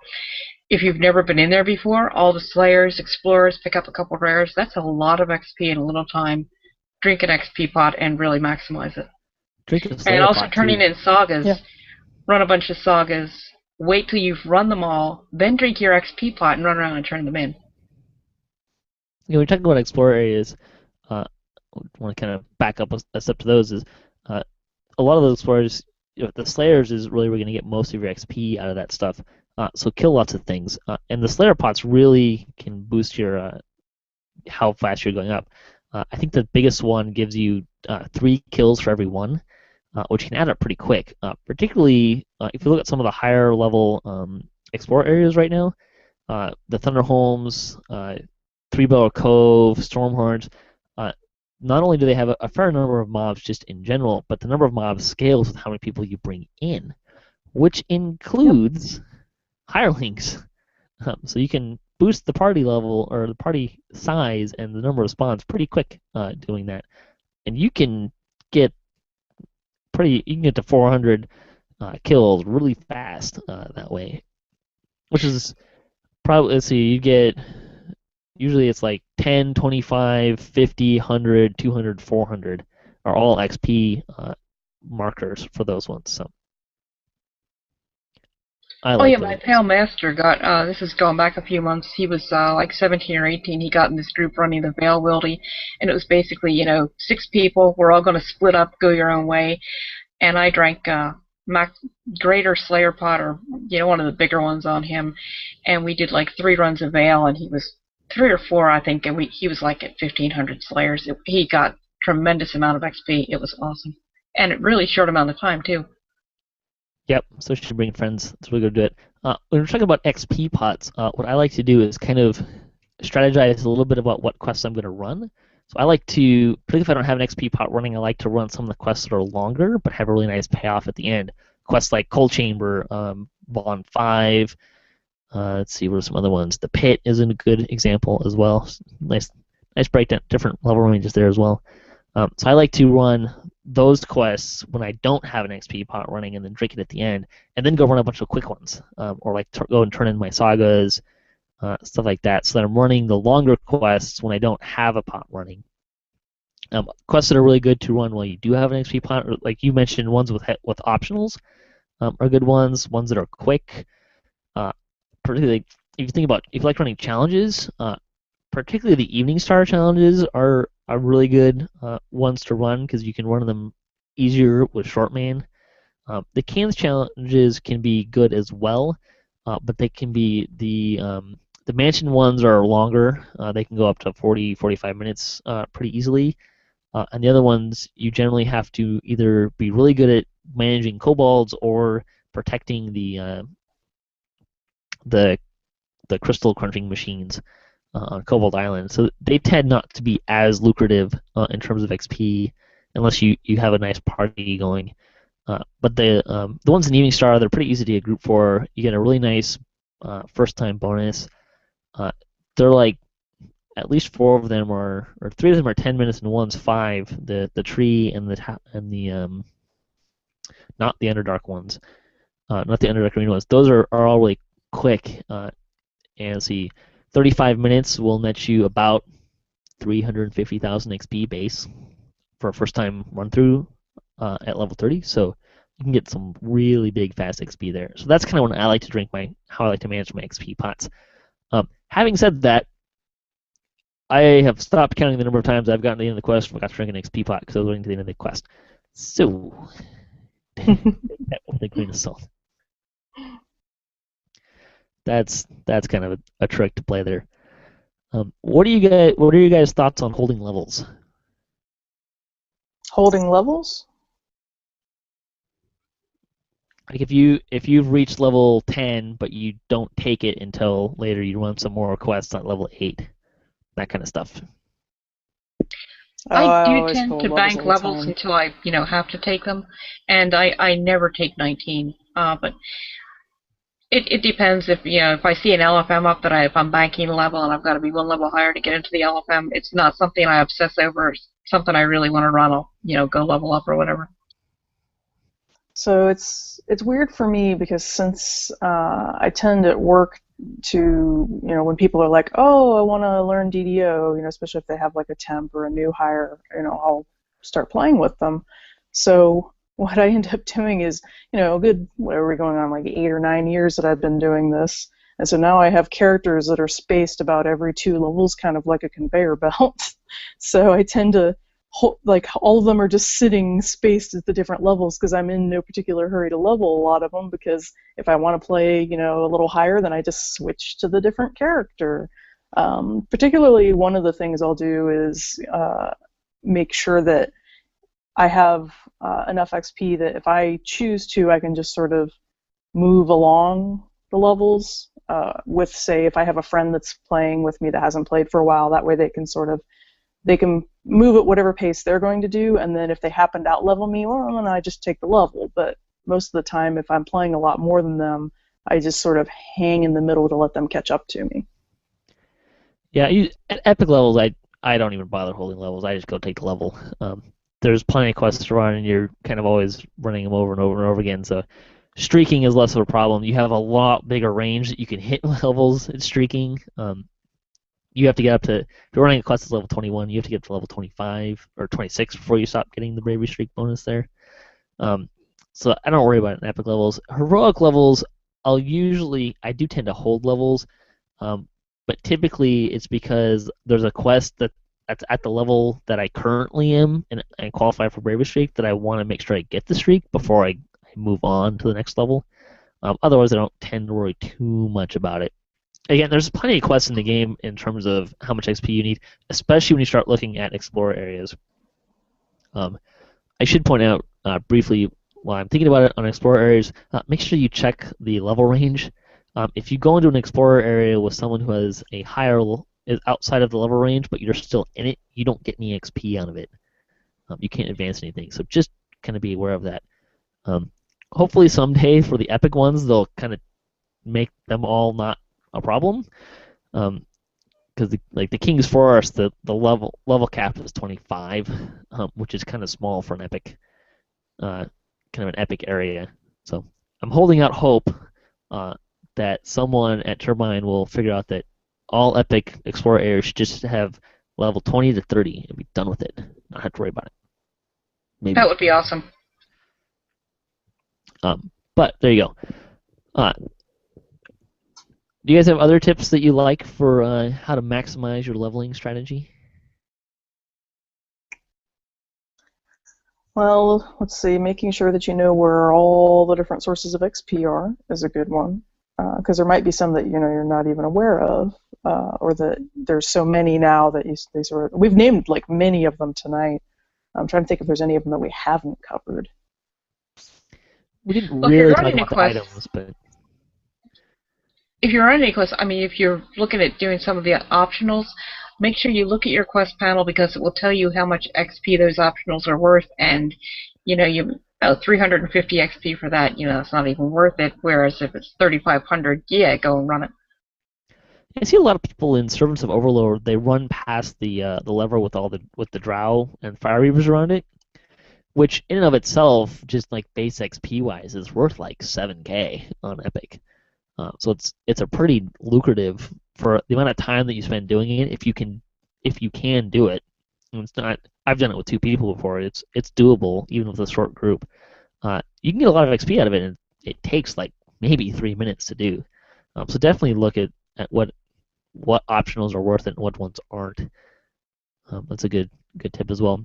If you've never been in there before, all the Slayers, Explorers, pick up a couple of rares. That's a lot of XP in a little time. Drink an XP pot and really maximize it. Drink a Slayer and also pot turning too. in sagas. Yeah. Run a bunch of sagas. Wait till you've run them all. Then drink your XP pot and run around and turn them in. We're talking about Explorer areas. I want to kind of back up a step to those. Is a lot of those Explorers, the Slayers is really where you're going to get most of your XP out of that stuff. So kill lots of things, and the Slayer pots really can boost your how fast you're going up. I think the biggest one gives you 3 kills for every one, which can add up pretty quick. Particularly if you look at some of the higher level Explorer areas right now, the Thunderholms, Three Barrel Cove, Stormhorns. Not only do they have a fair number of mobs just in general, but the number of mobs scales with how many people you bring in, which includes hirelings. So you can boost the party level or the party size and the number of spawns pretty quick doing that, and you can get to 400 kills really fast that way, which is probably, let's see, you get, usually it's like 10, 25, 50, 100, 200, 400 are all XP markers for those ones. So My pal master got, this is going back a few months, he was like 17 or 18, he got in this group running the Veil Wildy, and it was basically, 6 people, we're all going to split up, go your own way, and I drank Greater Slayer Pot, or, one of the bigger ones on him, and we did like 3 runs of Veil, and he was 3 or 4, I think, and he was like at 1,500 Slayers. He got tremendous amount of XP, it was awesome, and it really short amount of time, too. Yep, so you should bring friends. That's really good to do it. When we're talking about XP pots, what I like to do is kind of strategize a little bit about what quests I'm going to run. So I like to, particularly if I don't have an XP pot running, I like to run some of the quests that are longer but have a really nice payoff at the end. Quests like Cold Chamber, Bond 5, let's see, what are some other ones? The Pit is a good example as well. Nice breakdown, different level ranges there as well. So I like to run those quests when I don't have an XP pot running and then drink it at the end, and then go run a bunch of quick ones, or like go and turn in my sagas, stuff like that, so that I'm running the longer quests when I don't have a pot running. Quests that are really good to run while you do have an XP pot, like you mentioned, ones with optionals. are good ones that are quick. Particularly if you think about if you like running challenges, particularly the Evening Star challenges are really good ones to run because you can run them easier with short man. The cans challenges can be good as well, but they can be the mansion ones are longer. They can go up to 40, 45 minutes pretty easily. And the other ones, you generally have to either be really good at managing kobolds or protecting the crystal crunching machines on Cobalt Island. So they tend not to be as lucrative in terms of XP unless you have a nice party going. But the ones in Evening Star, they're pretty easy to get group for. You get a really nice first time bonus. They're like at least 4 of them or 3 of them are 10 minutes and one's 5. The tree and the not the Underdark ones, not the Underdark Arena ones. Those are all really quick. And see, 35 minutes will net you about 350,000 XP base for a first time run through at level 30. So you can get some really big fast XP there. So that's kind of when I like to how I like to manage my XP pots. Having said that, I have stopped counting the number of times I've gotten to the end of the quest and forgot to drink an XP pot because I was waiting to the end of the quest. So, take that with a grain of salt. That's kind of a trick to play there. What are your guys' thoughts on holding levels? Holding levels? Like if you've reached level 10 but you don't take it until later, you run some more quests at level 8, that kind of stuff. I do tend to bank levels until I, have to take them, and I never take 19. But it depends if I see an LFM up that if I'm banking a level and I've got to be 1 level higher to get into the LFM, it's not something I obsess over. Something I really want to run. I'll go level up or whatever. So it's weird for me because since I tend at work to, when people are like, oh, I want to learn DDO, especially if they have like a temp or a new hire, I'll start playing with them. So what I end up doing is, good, whatever we're going on, like 8 or 9 years that I've been doing this. And so now I have characters that are spaced about every 2 levels, kind of like a conveyor belt. So I tend to, like, all of them are just sitting spaced at the different levels because I'm in no particular hurry to level a lot of them, because if I want to play, a little higher, then I just switch to the different character. Particularly, one of the things I'll do is make sure that I have enough XP that if I choose to, I can just sort of move along the levels with, say, if I have a friend that's playing with me that hasn't played for a while, that way they can move at whatever pace they're going to do, and then if they happen to outlevel me, well, then I just take the level. But most of the time, if I'm playing a lot more than them, I just sort of hang in the middle to let them catch up to me. Yeah, at epic levels, I don't even bother holding levels. I just go take the level. There's plenty of quests to run, and you're kind of always running them over and over and over again, so streaking is less of a problem. You have a lot bigger range that you can hit levels at streaking. You have to get up to, if you're running a quest that's level 21, you have to get to level 25 or 26 before you stop getting the bravery streak bonus there. So I don't worry about it in epic levels. Heroic levels, I do tend to hold levels, but typically it's because there's a quest that's at the level that I currently am and qualify for bravery streak that I want to make sure I get the streak before I move on to the next level. Otherwise, I don't tend to worry too much about it. Again, there's plenty of quests in the game in terms of how much XP you need, especially when you start looking at explorer areas. I should point out briefly, while I'm thinking about it on explorer areas, make sure you check the level range. If you go into an explorer area with someone who has a higher is outside of the level range, but you're still in it, you don't get any XP out of it. You can't advance anything, so just kind of be aware of that. Hopefully someday for the epic ones, they'll kind of make them all not a problem, because the King's Forest, the level cap is 25, which is kind of small for an epic, kind of an epic area. So I'm holding out hope that someone at Turbine will figure out that all epic explorer areas should just have level 20 to 30 and be done with it. Not have to worry about it. Maybe. That would be awesome. But there you go. Do you guys have other tips that you like for how to maximize your leveling strategy? Well, let's see. Making sure that you know where all the different sources of XP are is a good one, because there might be some that you're not even aware of, or that there's so many now that they sort of. We've named like many of them tonight. I'm trying to think if there's any of them that we haven't covered. We didn't Well, if you're really talk running a about the quest, items, but if you're running a quest, I mean, if you're looking at doing some of the optionals, make sure you look at your quest panel because it will tell you how much XP those optionals are worth, and you 350 XP for that, it's not even worth it. Whereas if it's 3,500, yeah, go and run it. I see a lot of people in Servants of Overlord. They run past the lever with the Drow and Fire Reavers around it, which in and of itself, just like base XP wise, is worth like 7K on Epic. So it's a pretty lucrative for the amount of time that you spend doing it. If you can do it, and it's not. I've done it with 2 people before. It's doable even with a short group. You can get a lot of XP out of it, and it takes like maybe 3 minutes to do. So definitely look at what optionals are worth it and what ones aren't. That's a good tip as well.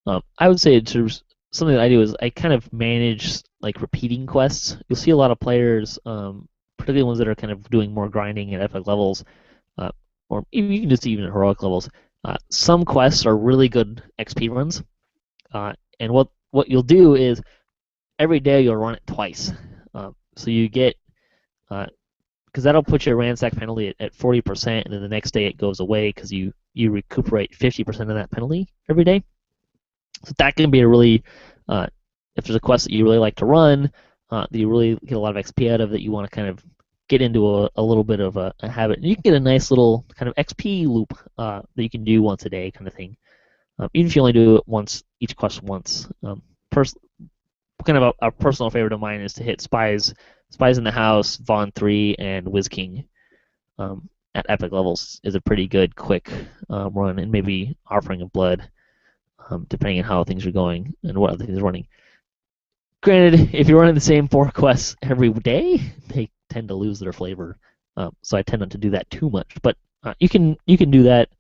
I would say something that I do is I kind of manage like repeating quests. You'll see a lot of players, particularly ones that are kind of doing more grinding at epic levels, or you can just even at heroic levels. Some quests are really good XP runs, and what you'll do is every day you'll run it twice. So you get because that'll put your ransack penalty at 40%, and then the next day it goes away because you recuperate 50% of that penalty every day. So that can be a really, if there's a quest that you really like to run, that you really get a lot of XP out of, that you want to kind of get into a little bit of a habit, and you can get a nice little kind of XP loop that you can do once a day kind of thing. Even if you only do it each quest once. Kind of a personal favorite of mine is to hit Spies in the House, Vaughn 3, and Wiz King at epic levels is a pretty good, quick run, and maybe Offering of Blood, depending on how things are going and what other things are running. Granted, if you're running the same 4 quests every day, they tend to lose their flavor, so I tend not to do that too much. But you can do that.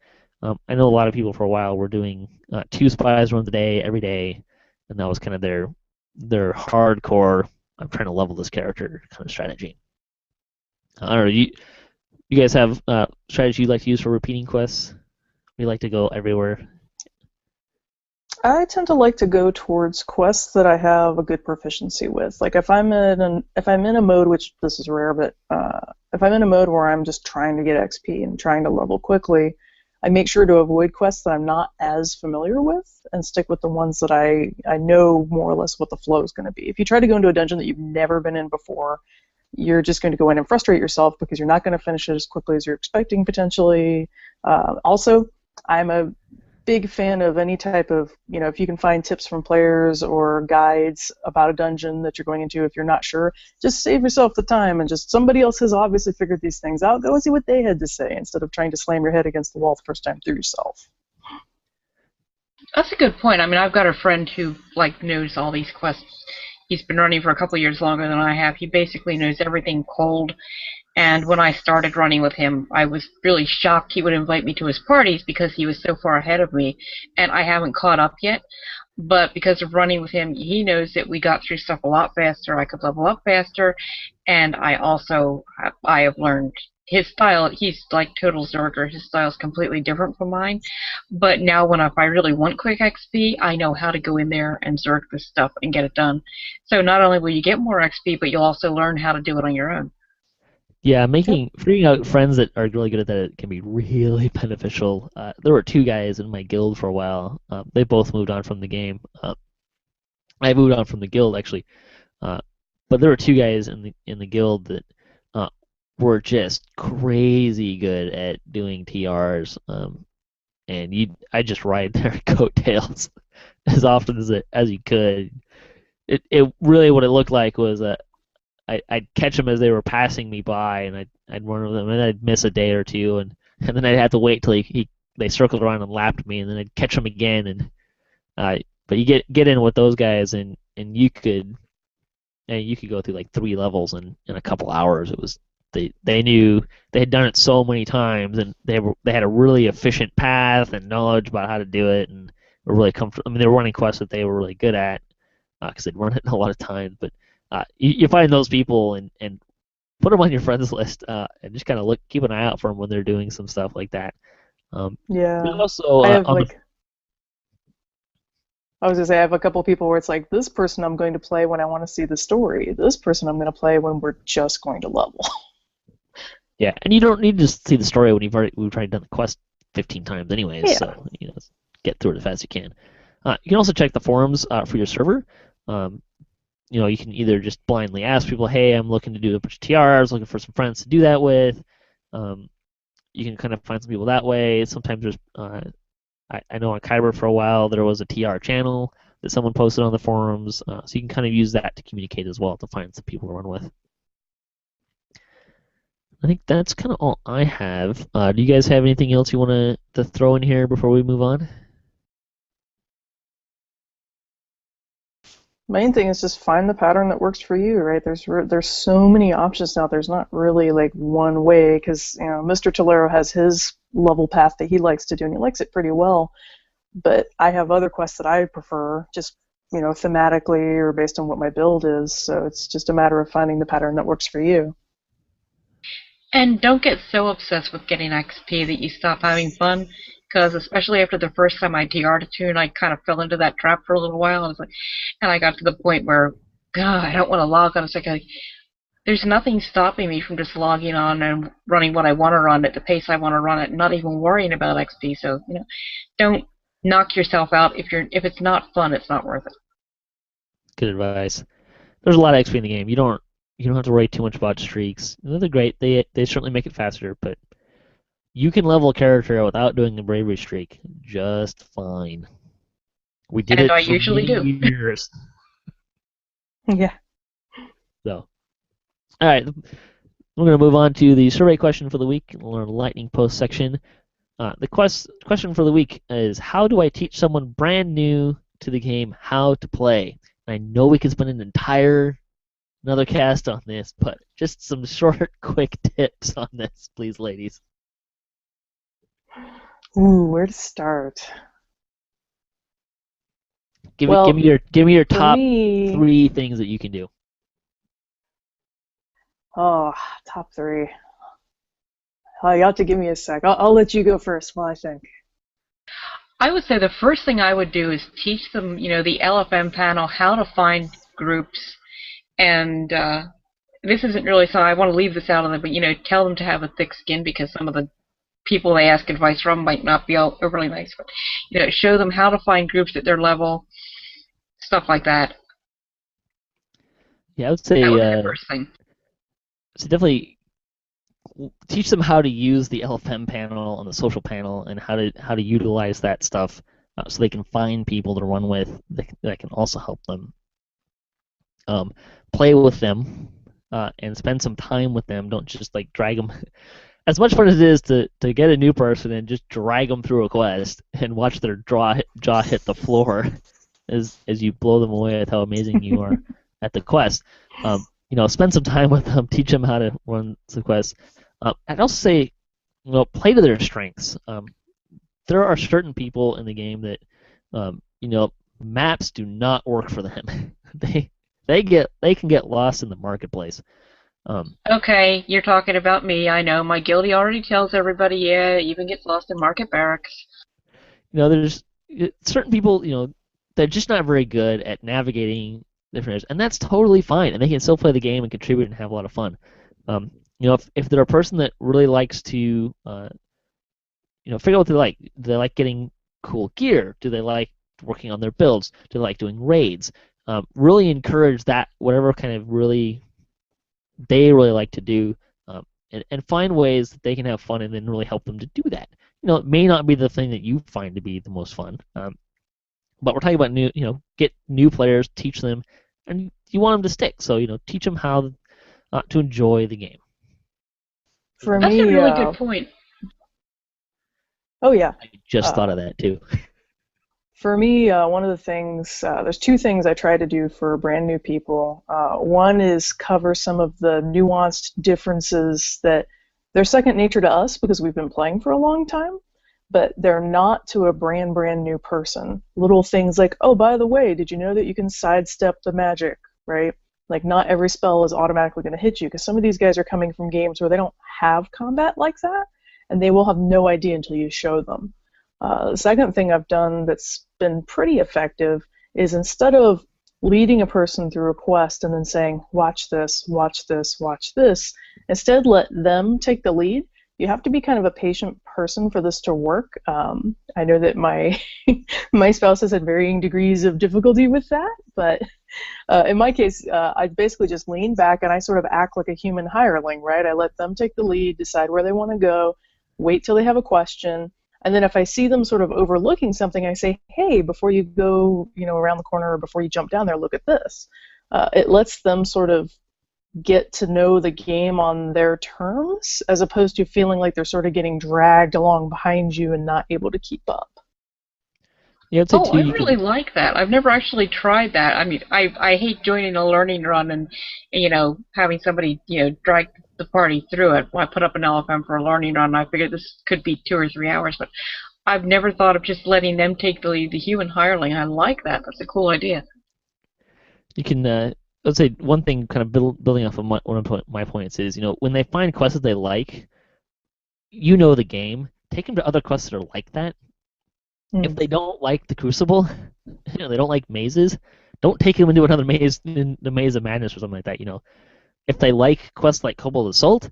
I know a lot of people for a while were doing 2 Spies runs a day every day, and that was kind of their hardcore. I'm trying to level this character kind of strategy. I don't know. You guys have strategy you like to use for repeating quests? You like to go everywhere? I tend to like to go towards quests that I have a good proficiency with. Like if I'm in a mode, which this is rare, but if I'm in a mode where I'm just trying to get XP and trying to level quickly, I make sure to avoid quests that I'm not as familiar with and stick with the ones that I know more or less what the flow is going to be. If you try to go into a dungeon that you've never been in before, you're just going to go in and frustrate yourself because you're not going to finish it as quickly as you're expecting potentially. Also, I'm a big fan of any type of, if you can find tips from players or guides about a dungeon that you're going into, if you're not sure, just save yourself the time and just somebody else has obviously figured these things out. Go and see what they had to say instead of trying to slam your head against the wall the first time through yourself. That's a good point. I mean, I've got a friend who knows all these quests. He's been running for a couple of years longer than I have. He basically knows everything cold. And when I started running with him, I was really shocked he would invite me to his parties because he was so far ahead of me, and I haven't caught up yet. But because of running with him, he knows that we got through stuff a lot faster. I could level up faster, and I have learned his style. He's like total Zerger. His style is completely different from mine. But now if I really want quick XP, I know how to go in there and Zerg this stuff and get it done. So not only will you get more XP, but you'll also learn how to do it on your own. Yeah, figuring out friends that are really good at that can be really beneficial. There were 2 guys in my guild for a while. They both moved on from the game. I moved on from the guild actually, but there were 2 guys in the guild that were just crazy good at doing TRs. And I just ride their coattails as often as you could. It really what it looked like was I'd catch them as they were passing me by, and I'd run with them, and then I'd miss a day or 2, and then I'd have to wait till they circled around and lapped me, and then I'd catch them again, and but you get in with those guys, and you could and you could go through like 3 levels in a couple hours. It was they knew they had done it so many times, and they had a really efficient path and knowledge about how to do it, and were really comfortable. I mean, they were running quests that they were really good at because they'd run it a lot of times. But you find those people and put them on your friends list and just kind of keep an eye out for them when they're doing some stuff like that. There's Yeah. also I have on the like I was gonna say I have a couple people where it's like this person I'm going to play when I want to see the story. This person I'm going to play when we're just going to level. yeah, and you don't need to see the story when we've already done the quest 15 times anyways. Yeah. So get through it as fast as you can. You can also check the forums for your server. You can either just blindly ask people, hey, I'm looking to do a bunch of TRs, looking for some friends to do that with. You can kind of find some people that way. Sometimes there's, I know on Kyber for a while there was a TR channel that someone posted on the forums, so you can kind of use that to communicate as well to find some people to run with. I think that's kind of all I have. Do you guys have anything else you want to throw in here before we move on? Main thing is just find the pattern that works for you, right? There's so many options now. There's not really like one way because Mr. Tolero has his level path that he likes to do, and he likes it pretty well. But I have other quests that I prefer, just thematically or based on what my build is. So it's just a matter of finding the pattern that works for you. And don't get so obsessed with getting XP that you stop having fun, because especially after the first time I TR'd a tune, I kind of fell into that trap for a little while. And I got to the point where, God, I don't want to log on. It's like there's nothing stopping me from just logging on and running what I want to run at the pace I want to run it, and not even worrying about XP. So don't knock yourself out if it's not fun. It's not worth it. Good advice. There's a lot of XP in the game. You don't have to worry too much about streaks. They're great. They certainly make it faster, but you can level a character without doing a bravery streak just fine. We did And it I for usually do. years. Yeah. So, all right, we're going to move on to the survey question for the week, our lightning post section. The question for the week is, how do I teach someone brand new to the game how to play? And I know we could spend another cast on this, but just some short, quick tips on this, please, ladies. Ooh, where to start? Give me your top 3 things that you can do. Oh, top 3. Oh, you have to give me a sec. I'll let you go first while I think. I would say the first thing I would do is teach them, the LFM panel, how to find groups. And this isn't really something I want to leave this out of it, but tell them to have a thick skin, because some of the people they ask advice from might not be all overly nice. But show them how to find groups at their level, stuff like that. Yeah, I would say that would be the first thing. So definitely teach them how to use the LFM panel and the social panel and how to utilize that stuff so they can find people to run with that can also help them. Play with them and spend some time with them. Don't just like drag them. As much fun as it is to get a new person and just drag them through a quest and watch their jaw hit the floor as you blow them away with how amazing you are at the quest. Spend some time with them, teach them how to run the quest. I'd also say, play to their strengths. There are certain people in the game that, maps do not work for them. they can get lost in the marketplace. Okay, you're talking about me. I know my guilty already tells everybody. Yeah, even gets lost in market barracks. There's certain people, they're just not very good at navigating different areas, and that's totally fine. And they can still play the game and contribute and have a lot of fun. If they're a person that really likes to, figure out what they like. Do they like getting cool gear? Do they like working on their builds? Do they like doing raids? Really encourage that, whatever kind of they really like to do, and find ways that they can have fun and then really help them to do that. It may not be the thing that you find to be the most fun, but we're talking about get new players, teach them, and you want them to stick. So teach them how to enjoy the game. For That's me, a really good point. Oh yeah. I just thought of that too. For me, one of the things, there's two things I try to do for brand new people. One is cover some of the nuanced differences that they're second nature to us because we've been playing for a long time, but they're not to a brand new person. Little things like, oh, by the way, did you know that you can sidestep the magic, right? Like, not every spell is automatically going to hit you, because some of these guys are coming from games where they don't have combat like that, and they will have no idea until you show them. The second thing I've done that's been pretty effective is, instead of leading a person through a quest and then saying, watch this, watch this, watch this, instead let them take the lead. You have to be kind of a patient person for this to work. I know that my my spouse has had varying degrees of difficulty with that, but in my case, I basically just lean back and I sort of act like a human hireling, right? I let them take the lead, decide where they want to go, wait till they have a question, and then if I see them sort of overlooking something, I say, hey, before you go, around the corner, or before you jump down there, look at this. It lets them sort of get to know the game on their terms, as opposed to feeling like they're sort of getting dragged along behind you and not able to keep up. Yeah, I really like that. I've never actually tried that. I mean, I hate joining a learning run and having somebody drag the party through it. Well, I put up an LFM for a learning run, and I figured this could be 2 or 3 hours, but I've never thought of just letting them take the lead, the human hireling. I like that. That's a cool idea. You can, let's say one thing, kind of building off of one of my points is, when they find quests that they like, the game, take them to other quests that are like that. If they don't like the Crucible, they don't like mazes, don't take them into another maze, in the Maze of Madness or something like that. If they like quests like Cobalt Assault,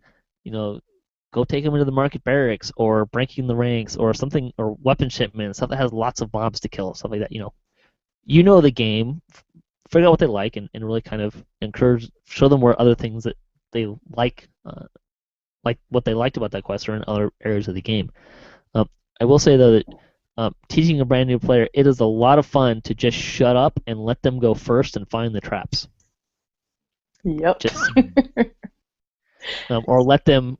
go take them into the Market Barracks, or Breaking the Ranks, or something, or Weapon Shipment, stuff that has lots of mobs to kill, stuff like that. The game, figure out what they like, and really kind of show them where other things that they like what they liked about that quest are in other areas of the game. I will say though that teaching a brand new player, it is a lot of fun to just shut up and let them go first and find the traps. Yep. Or let them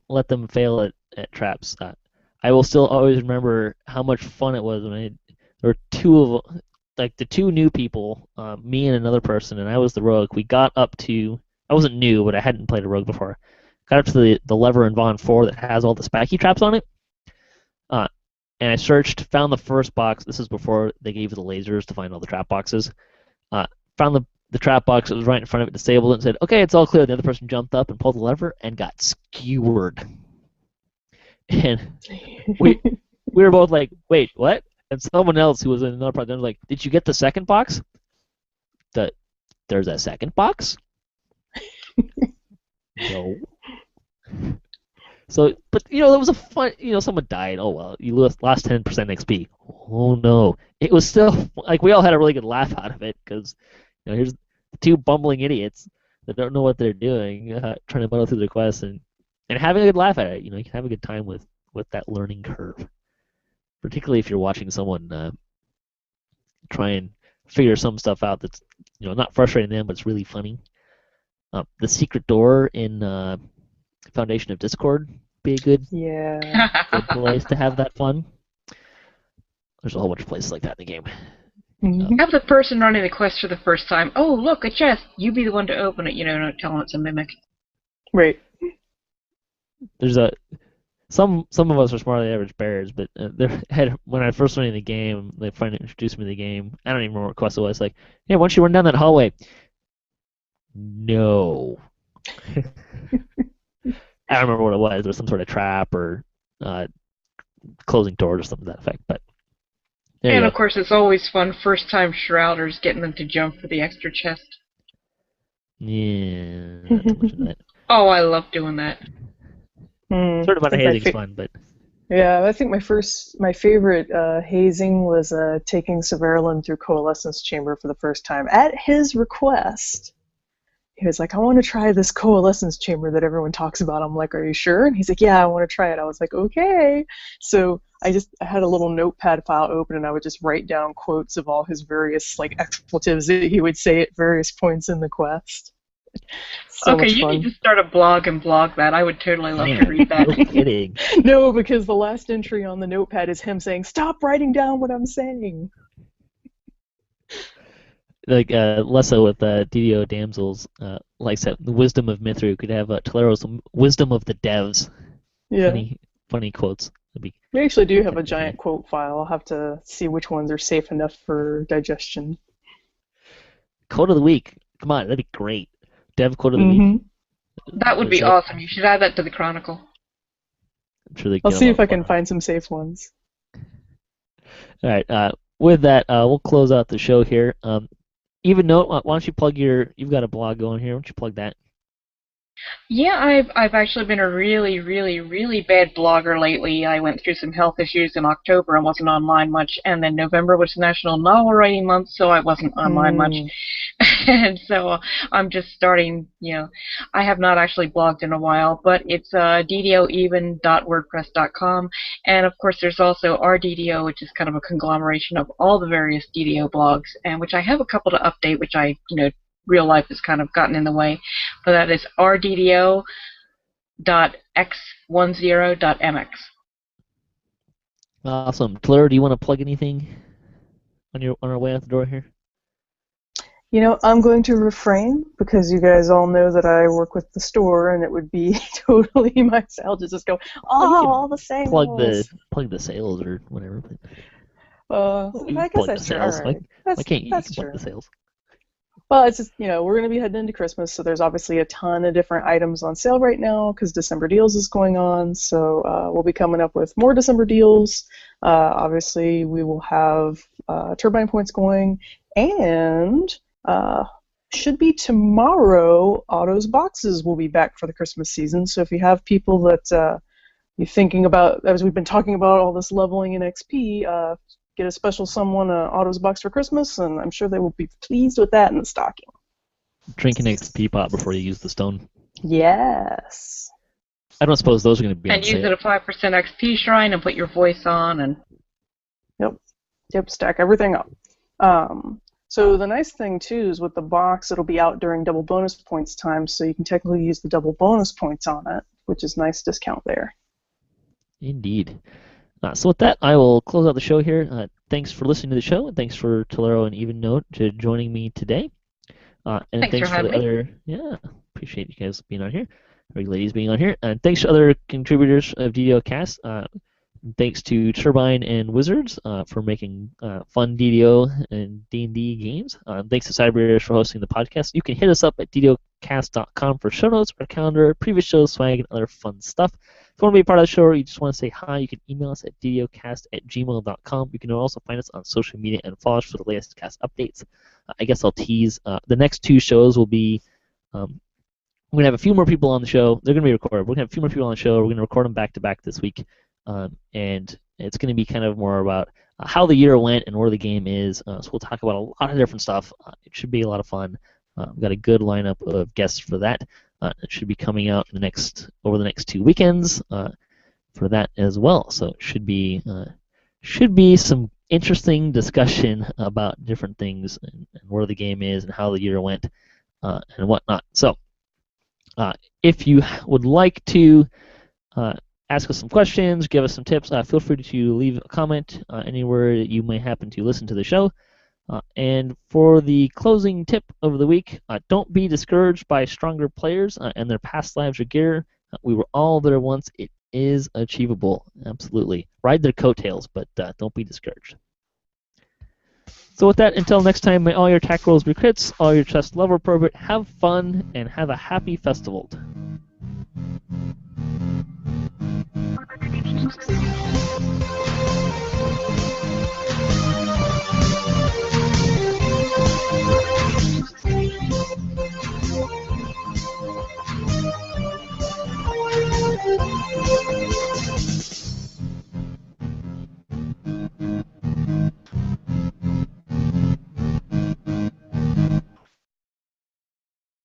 fail at traps. I will still always remember how much fun it was when there were the two new people, me and another person, and I was the rogue. We got up to, I wasn't new, but I hadn't played a rogue before. Got up to the lever in Vaughn 4 that has all the spiky traps on it. And I searched, found the first box. This is before they gave you the lasers to find all the trap boxes. Found the trap box that was right in front of it, disabled it, and said, okay, it's all clear. The other person jumped up and pulled the lever and got skewered. And we were both like, wait, what? And someone else who was in another part, was like, did you get the second box? There's a second box? No. So, but it was a fun. Someone died. Oh well, you lost 10% XP. Oh no, it was still like we all had a really good laugh out of it, because here's two bumbling idiots that don't know what they're doing, trying to muddle through the quest and having a good laugh at it. You can have a good time with that learning curve, particularly if you're watching someone try and figure some stuff out that's not frustrating them, but it's really funny. The secret door in Foundation of Discord be a good place to have that fun. There's a whole bunch of places like that in the game. Have the person running the quest for the first time, oh, look, a chest, you be the one to open it, not tell them it's a mimic. Right. There's some of us are smarter than average bears, but when I first went in the game, they finally introduced me to the game. I don't even remember what quest it was. Like, hey, why don't you run down that hallway? No. I don't remember what it was. There was some sort of trap or closing doors or something to that effect. But and of course, it's always fun first-time shrouders getting them to jump for the extra chest. Yeah, not too much of that. Oh, I love doing that. Sort of hazing's fun, but yeah, I think my favorite hazing was taking Severilyn through Coalescence Chamber for the first time at his request. He was like, I want to try this Coalescence Chamber that everyone talks about. I'm like, are you sure? And he's like, yeah, I want to try it. I was like, okay. So I had a little notepad file open, and I would just write down quotes of all his various expletives that he would say at various points in the quest. So okay, you need to start a blog and blog that. I would totally love to read that. No kidding. No, because the last entry on the notepad is him saying, stop writing down what I'm saying. like less so with DDO damsels. Like I said, the wisdom of Mithra could have Tolero's wisdom of the devs. Yeah. Funny quotes. We actually do have kinda a giant quote file. I'll have to see which ones are safe enough for digestion. Quote of the week. Come on, that'd be great. Dev quote of the Mm-hmm. week. That would be awesome. You should add that to the Chronicle. I'm sure they I'll see if I can find some safe ones. All right. With that, we'll close out the show here. Evennote, why don't you plug you've got a blog going here. Why don't you plug that? Yeah, I've actually been a really, really, really bad blogger lately. I went through some health issues in October and wasn't online much, and then November was National Novel Writing Month, so I wasn't online much. And so I'm just starting, I have not actually blogged in a while, but it's ddoeven.wordpress.com, and of course there's also RDDO, which is kind of a conglomeration of all the various DDO blogs, and which I have a couple to update, which I, real life has kind of gotten in the way, but that is rddo.x10.mx. Awesome. Tolero, do you want to plug anything on our way out the door here? I'm going to refrain because you guys all know that I work with the store, and it would be totally my style to just go, all the sales. Plug the sales or whatever. I guess that's true. All right. Why can't you that's plug true. the sales? Well, it's just, we're going to be heading into Christmas, so there's obviously a ton of different items on sale right now because December deals is going on, so we'll be coming up with more December deals. Obviously, we will have turbine points going, and should be tomorrow, Otto's boxes will be back for the Christmas season, so if you have people that you're thinking about, as we've been talking about all this leveling in XP, get a special someone Otto's box for Christmas, and I'm sure they will be pleased with that in the stocking. Drink an XP pot before you use the stone. Yes. I don't suppose those are going to be on sale. And use it a 5% XP shrine and put your voice on. And Yep, stack everything up. So the nice thing, too, is with the box, it'll be out during double bonus points time, so you can technically use the double bonus points on it, which is a nice discount there. Indeed. So with that, I will close out the show here. Thanks for listening to the show, and thanks for Tolero and Evennote to joining me today. And thanks for the other. Yeah, appreciate you guys being on here, or you ladies being on here. And thanks to other contributors of DDOCast. Thanks to Turbine and Wizards for making fun DDO and D&D games. Thanks to Cyberbears for hosting the podcast. You can hit us up at DDOcast.com for show notes, our calendar, previous shows, swag, and other fun stuff. If you want to be a part of the show or you just want to say hi, you can email us at ddocast@gmail.com. You can also find us on social media and follow us for the latest cast updates. I guess I'll tease. The next two shows will be... we're going to have a few more people on the show. They're going to be recorded. We're going to have a few more people on the show. We're going to record them back-to-back this week. And it's going to be kind of more about how the year went and where the game is. So we'll talk about a lot of different stuff. It should be a lot of fun. We've got a good lineup of guests for that. It should be coming out over the next 2 weekends for that as well. So it should be some interesting discussion about different things and where the game is and how the year went and whatnot. So if you would like to ask us some questions, give us some tips, feel free to leave a comment anywhere that you may happen to listen to the show. And for the closing tip of the week, don't be discouraged by stronger players and their past lives or gear. We were all there once. It is achievable, absolutely. Ride their coattails, but don't be discouraged. So with that, until next time, may all your attack rolls be crits, all your chest level appropriate, have fun, and have a happy festival.